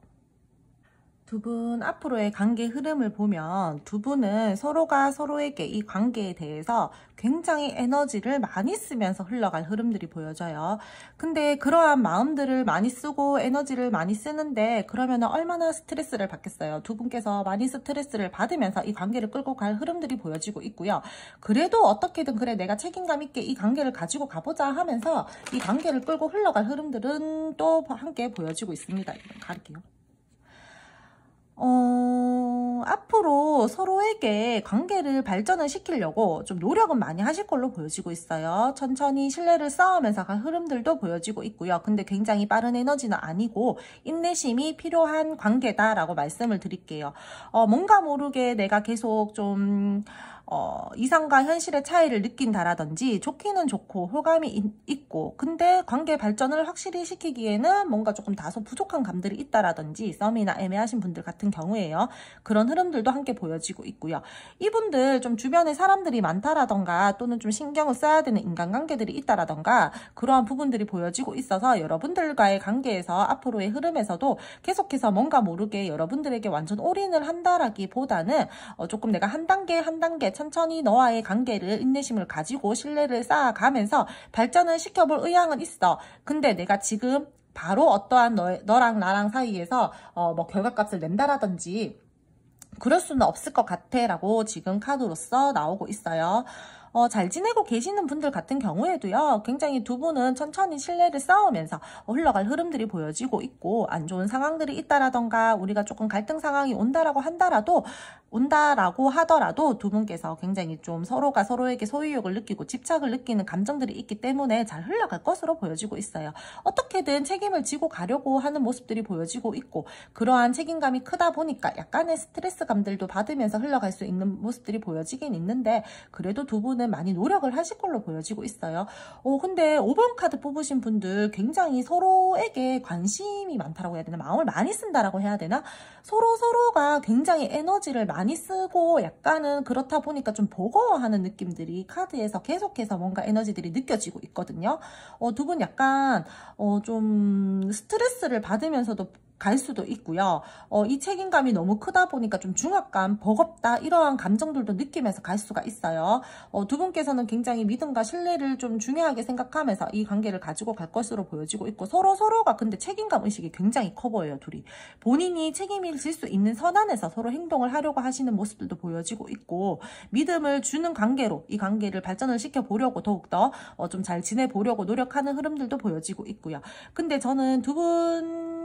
두 분 앞으로의 관계 흐름을 보면 두 분은 서로가 서로에게 이 관계에 대해서 굉장히 에너지를 많이 쓰면서 흘러갈 흐름들이 보여져요. 근데 그러한 마음들을 많이 쓰고 에너지를 많이 쓰는데 그러면 얼마나 스트레스를 받겠어요. 두 분께서 많이 스트레스를 받으면서 이 관계를 끌고 갈 흐름들이 보여지고 있고요. 그래도 어떻게든 그래 내가 책임감 있게 이 관계를 가지고 가보자 하면서 이 관계를 끌고 흘러갈 흐름들은 또 함께 보여지고 있습니다. 가릴게요. 앞으로 서로에게 관계를 발전을 시키려고 좀 노력은 많이 하실 걸로 보여지고 있어요. 천천히 신뢰를 쌓으면서 갈 흐름들도 보여지고 있고요. 근데 굉장히 빠른 에너지는 아니고 인내심이 필요한 관계다라고 말씀을 드릴게요. 뭔가 모르게 내가 계속 좀 이상과 현실의 차이를 느낀다라든지 좋기는 좋고 호감이 있고 근데 관계 발전을 확실히 시키기에는 뭔가 조금 다소 부족한 감들이 있다라든지 썸이나 애매하신 분들 같은 경우에요. 그런 흐름들도 함께 보여지고 있고요. 이분들 좀 주변에 사람들이 많다라던가 또는 좀 신경을 써야 되는 인간관계들이 있다라던가 그러한 부분들이 보여지고 있어서 여러분들과의 관계에서 앞으로의 흐름에서도 계속해서 뭔가 모르게 여러분들에게 완전 올인을 한다라기보다는 조금 내가 한 단계 한 단계 천천히 너와의 관계를 인내심을 가지고 신뢰를 쌓아가면서 발전을 시켜볼 의향은 있어. 근데 내가 지금 바로 어떠한 너랑 나랑 사이에서 뭐 결과값을 낸다라든지 그럴 수는 없을 것 같아 라고 지금 카드로서 나오고 있어요. 잘 지내고 계시는 분들 같은 경우에도요. 굉장히 두 분은 천천히 신뢰를 쌓으면서 흘러갈 흐름들이 보여지고 있고 안 좋은 상황들이 있다라던가 우리가 조금 갈등 상황이 온다라고 하더라도 두 분께서 굉장히 좀 서로가 서로에게 소유욕을 느끼고 집착을 느끼는 감정들이 있기 때문에 잘 흘러갈 것으로 보여지고 있어요. 어떻게든 책임을 지고 가려고 하는 모습들이 보여지고 있고 그러한 책임감이 크다 보니까 약간의 스트레스감들도 받으면서 흘러갈 수 있는 모습들이 보여지긴 있는데 그래도 두 분은 많이 노력을 하실 걸로 보여지고 있어요. 근데 5번 카드 뽑으신 분들 굉장히 서로에게 관심이 많다라고 해야 되나? 마음을 많이 쓴다라고 해야 되나? 서로가 굉장히 에너지를 많이 쓰고 약간은 그렇다 보니까 좀 버거워하는 느낌들이 카드에서 계속해서 뭔가 에너지들이 느껴지고 있거든요. 두 분 약간 좀 스트레스를 받으면서도 갈 수도 있고요. 이 책임감이 너무 크다 보니까 좀 중압감, 버겁다 이러한 감정들도 느끼면서 갈 수가 있어요. 두 분께서는 굉장히 믿음과 신뢰를 좀 중요하게 생각하면서 이 관계를 가지고 갈 것으로 보여지고 있고 서로가 근데 책임감 의식이 굉장히 커 보여요. 둘이. 본인이 책임을 질 수 있는 선안에서 서로 행동을 하려고 하시는 모습들도 보여지고 있고 믿음을 주는 관계로 이 관계를 발전을 시켜보려고 더욱더 좀 잘 지내보려고 노력하는 흐름들도 보여지고 있고요. 근데 저는 두 분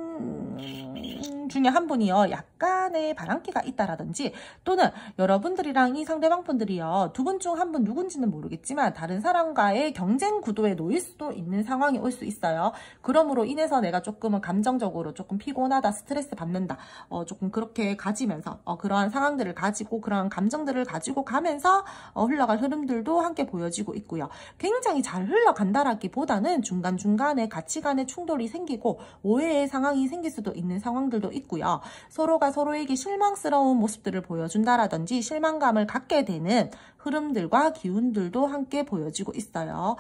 중에 한 분이요 약간의 바람기가 있다라든지 또는 여러분들이랑 이 상대방 분들이요 두 분 중 한 분 누군지는 모르겠지만 다른 사람과의 경쟁 구도에 놓일 수도 있는 상황이 올 수 있어요. 그러므로 인해서 내가 조금은 감정적으로 조금 피곤하다 스트레스 받는다 조금 그렇게 가지면서 그러한 상황들을 가지고 그러한 감정들을 가지고 가면서 흘러갈 흐름들도 함께 보여지고 있고요. 굉장히 잘 흘러간다라기보다는 중간중간에 가치관의 충돌이 생기고 오해의 상황이 생길 수도 있는 상황들도 있고요. 서로가 서로에게 실망스러운 모습들을 보여준다라든지 실망감을 갖게 되는 흐름들과 기운들도 함께 보여지고 있어요.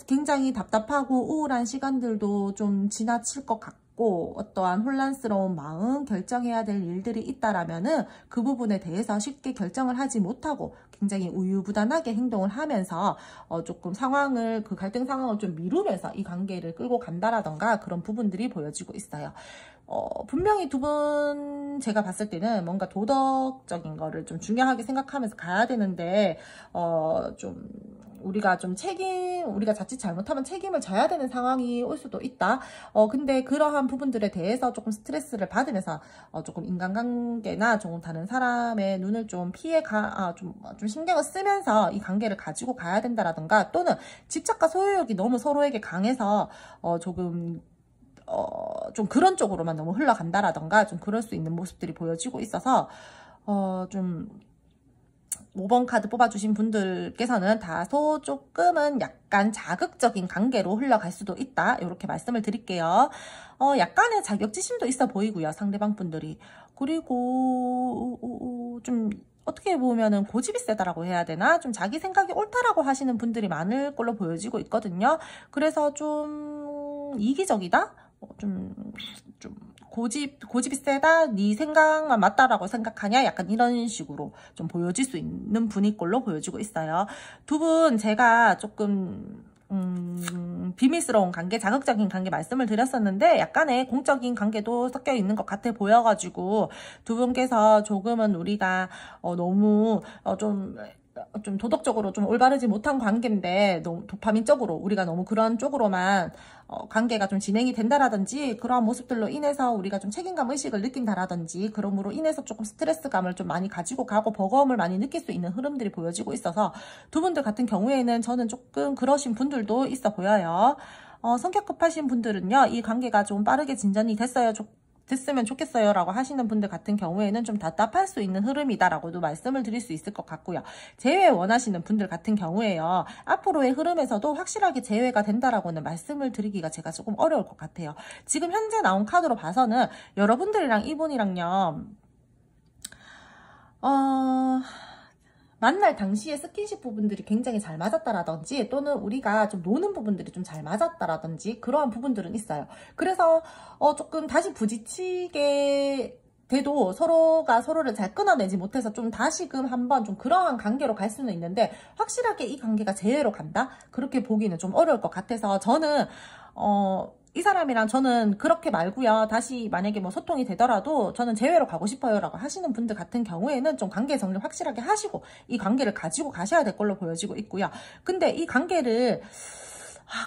굉장히 답답하고 우울한 시간들도 좀 지나칠 것 같고 어떠한 혼란스러운 마음, 결정해야 될 일들이 있다라면은 그 부분에 대해서 쉽게 결정을 하지 못하고 굉장히 우유부단하게 행동을 하면서 조금 그 갈등 상황을 좀 미루면서 이 관계를 끌고 간다라던가 그런 부분들이 보여지고 있어요. 분명히 두 분 제가 봤을 때는 뭔가 도덕적인 거를 좀 중요하게 생각하면서 가야 되는데 좀 우리가 자칫 잘못하면 책임을 져야 되는 상황이 올 수도 있다. 근데 그러한 부분들에 대해서 조금 스트레스를 받으면서 조금 인간관계나 조금 다른 사람의 눈을 좀 좀 신경을 쓰면서 이 관계를 가지고 가야 된다라던가 또는 집착과 소유욕이 너무 서로에게 강해서 좀 그런 쪽으로만 너무 흘러간다라던가 좀 그럴 수 있는 모습들이 보여지고 있어서 좀 5번 카드 뽑아주신 분들께서는 다소 조금은 약간 자극적인 관계로 흘러갈 수도 있다. 이렇게 말씀을 드릴게요. 약간의 자격지심도 있어 보이고요. 상대방 분들이. 그리고 좀 어떻게 보면은 고집이 세다라고 해야 되나? 좀 자기 생각이 옳다라고 하시는 분들이 많을 걸로 보여지고 있거든요. 그래서 좀 이기적이다? 좀 고집이 세다? 네 생각만 맞다라고 생각하냐? 약간 이런 식으로 좀 보여질 수 있는 분일 걸로 보여지고 있어요. 두 분 제가 조금 비밀스러운 관계, 자극적인 관계 말씀을 드렸었는데 약간의 공적인 관계도 섞여 있는 것 같아 보여가지고 두 분께서 조금은 우리가 너무 좀 도덕적으로 좀 올바르지 못한 관계인데 너무 도파민적으로 우리가 너무 그런 쪽으로만 관계가 좀 진행이 된다라든지 그러한 모습들로 인해서 우리가 좀 책임감 의식을 느낀다라든지 그럼으로 인해서 조금 스트레스감을 좀 많이 가지고 가고 버거움을 많이 느낄 수 있는 흐름들이 보여지고 있어서 두 분들 같은 경우에는 저는 조금 그러신 분들도 있어 보여요. 성격 급하신 분들은요 이 관계가 좀 빠르게 진전이 됐어요 됐으면 좋겠어요 라고 하시는 분들 같은 경우에는 좀 답답할 수 있는 흐름이다 라고도 말씀을 드릴 수 있을 것 같고요. 재회 원하시는 분들 같은 경우에요, 앞으로의 흐름에서도 확실하게 재회가 된다라고는 말씀을 드리기가 제가 조금 어려울 것 같아요. 지금 현재 나온 카드로 봐서는 여러분들이랑 이분이랑요, 만날 당시에 스킨십 부분들이 굉장히 잘 맞았다라든지, 또는 우리가 좀 노는 부분들이 좀 잘 맞았다라든지, 그러한 부분들은 있어요. 그래서 조금 다시 부딪히게 돼도 서로가 서로를 잘 끊어내지 못해서 좀 다시금 한번 좀 그러한 관계로 갈 수는 있는데, 확실하게 이 관계가 재회로 간다? 그렇게 보기는 좀 어려울 것 같아서, 저는 이 사람이랑 저는 그렇게 말고요, 다시 만약에 뭐 소통이 되더라도 저는 재회로 가고 싶어요 라고 하시는 분들 같은 경우에는 좀 관계 정리 확실하게 하시고 이 관계를 가지고 가셔야 될 걸로 보여지고 있고요. 근데 이 관계를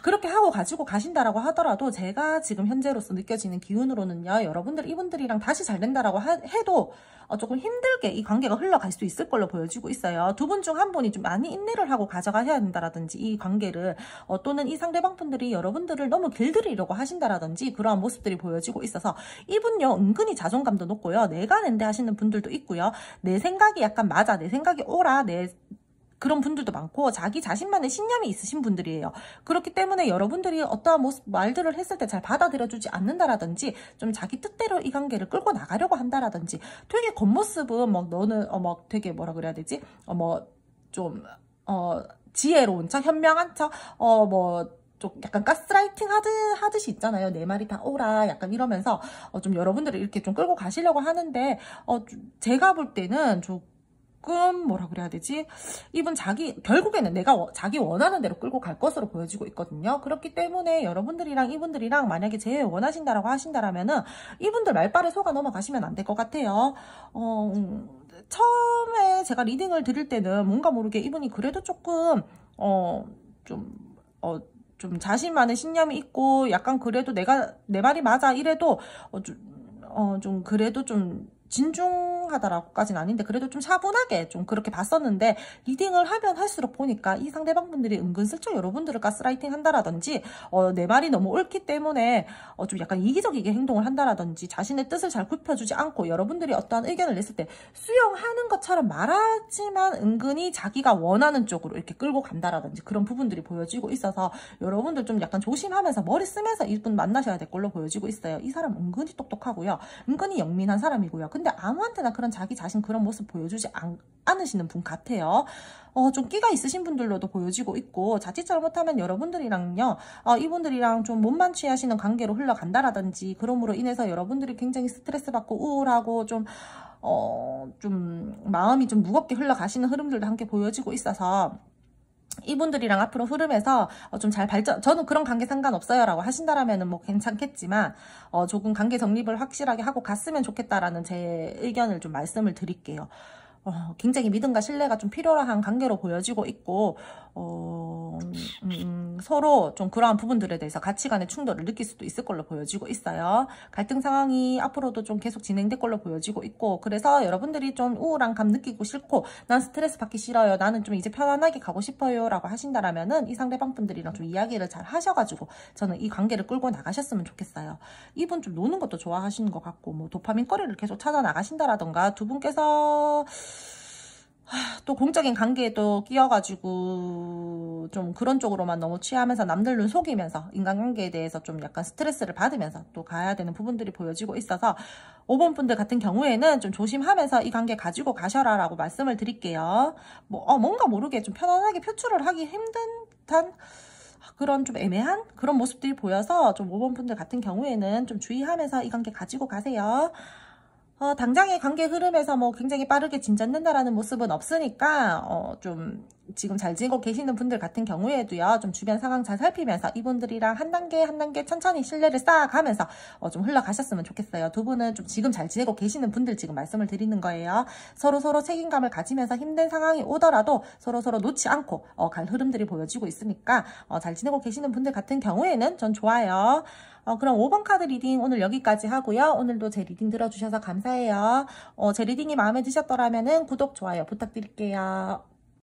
그렇게 하고 가지고 가신다라고 하더라도 제가 지금 현재로서 느껴지는 기운으로는요, 여러분들 이분들이랑 다시 잘 된다라고 해도 조금 힘들게 이 관계가 흘러갈 수 있을 걸로 보여지고 있어요. 두 분 중 한 분이 좀 많이 인내를 하고 가져가셔야 된다라든지, 이 관계를 또는 이 상대방 분들이 여러분들을 너무 길들이려고 하신다라든지, 그러한 모습들이 보여지고 있어서 이분요 은근히 자존감도 높고요, 내가 낸데 하시는 분들도 있고요, 내 생각이 약간 맞아, 내 생각이 옳아, 그런 분들도 많고, 자기 자신만의 신념이 있으신 분들이에요. 그렇기 때문에 여러분들이 어떠한 모습, 말들을 했을 때 잘 받아들여주지 않는다라든지, 좀 자기 뜻대로 이 관계를 끌고 나가려고 한다라든지, 되게 겉모습은 막 너는 되게 뭐라 그래야 되지? 좀 지혜로운 척, 현명한 척, 좀 약간 가스라이팅 하듯이 있잖아요. 내 말이 다 옳아, 약간 이러면서 좀 여러분들을 이렇게 좀 끌고 가시려고 하는데, 제가 볼 때는 조금 뭐라 그래야 되지? 이분 결국에는 내가 자기 원하는 대로 끌고 갈 것으로 보여지고 있거든요. 그렇기 때문에 여러분들이랑 이분들이랑 만약에 재회 원하신다라고 하신다라면은 이분들 말빨에 속아 넘어가시면 안 될 것 같아요. 처음에 제가 리딩을 드릴 때는 뭔가 모르게 이분이 그래도 조금 좀 자신만의 신념이 있고, 약간 그래도 내 말이 맞아 이래도 좀 그래도 좀 진중하다라고까지는 아닌데, 그래도 좀 차분하게 좀 그렇게 봤었는데, 리딩을 하면 할수록 보니까 이 상대방 분들이 은근슬쩍 여러분들을 가스라이팅 한다라든지, 내 말이 너무 옳기 때문에 좀 약간 이기적이게 행동을 한다라든지, 자신의 뜻을 잘 굽혀주지 않고 여러분들이 어떠한 의견을 냈을 때 수용하는 것처럼 말하지만 은근히 자기가 원하는 쪽으로 이렇게 끌고 간다라든지, 그런 부분들이 보여지고 있어서 여러분들 좀 약간 조심하면서 머리 쓰면서 이분 만나셔야 될 걸로 보여지고 있어요. 이 사람 은근히 똑똑하고요, 은근히 영민한 사람이고요. 근데 아무한테나 그런 자기 자신 그런 모습 보여주지 않으시는 분 같아요. 좀 끼가 있으신 분들로도 보여지고 있고, 자칫 잘못하면 여러분들이랑요, 이분들이랑 좀 몸만 취하시는 관계로 흘러간다라든지, 그럼으로 인해서 여러분들이 굉장히 스트레스 받고 우울하고 좀 마음이 좀 무겁게 흘러가시는 흐름들도 함께 보여지고 있어서, 이분들이랑 앞으로 흐름에서 좀 잘 저는 그런 관계 상관없어요 라고 하신다라면은 뭐 괜찮겠지만, 조금 관계 정립을 확실하게 하고 갔으면 좋겠다라는 제 의견을 좀 말씀을 드릴게요. 굉장히 믿음과 신뢰가 좀 필요한 관계로 보여지고 있고, 서로 좀 그러한 부분들에 대해서 가치관의 충돌을 느낄 수도 있을 걸로 보여지고 있어요. 갈등 상황이 앞으로도 좀 계속 진행될 걸로 보여지고 있고, 그래서 여러분들이 좀 우울한 감 느끼고 싫고, 난 스트레스 받기 싫어요, 나는 좀 이제 편안하게 가고 싶어요 라고 하신다라면은 이 상대방 분들이랑 좀 이야기를 잘 하셔가지고 저는 이 관계를 끌고 나가셨으면 좋겠어요. 이분 좀 노는 것도 좋아하시는 것 같고, 뭐 도파민 거리를 계속 찾아 나가신다라던가, 두 분께서 또 공적인 관계에도 끼어가지고 좀 그런 쪽으로만 너무 취하면서 남들 눈 속이면서 인간관계에 대해서 좀 약간 스트레스를 받으면서 또 가야 되는 부분들이 보여지고 있어서, 5번 분들 같은 경우에는 좀 조심하면서 이 관계 가지고 가셔라 라고 말씀을 드릴게요. 뭔가 모르게 좀 편안하게 표출을 하기 힘든 듯한 그런 좀 애매한 그런 모습들이 보여서, 좀 5번 분들 같은 경우에는 좀 주의하면서 이 관계 가지고 가세요. 당장의 관계 흐름에서 뭐 굉장히 빠르게 진전된다라는 모습은 없으니까, 좀 지금 잘 지내고 계시는 분들 같은 경우에도요, 좀 주변 상황 잘 살피면서 이분들이랑 한 단계 한 단계 천천히 신뢰를 쌓아가면서 좀 흘러가셨으면 좋겠어요. 두 분은 좀 지금 잘 지내고 계시는 분들 지금 말씀을 드리는 거예요. 서로 책임감을 가지면서 힘든 상황이 오더라도 서로 놓지 않고 갈 흐름들이 보여지고 있으니까, 잘 지내고 계시는 분들 같은 경우에는 전 좋아요. 그럼 5번 카드 리딩 오늘 여기까지 하고요. 오늘도 제 리딩 들어주셔서 감사해요. 제 리딩이 마음에 드셨더라면 구독, 좋아요 부탁드릴게요.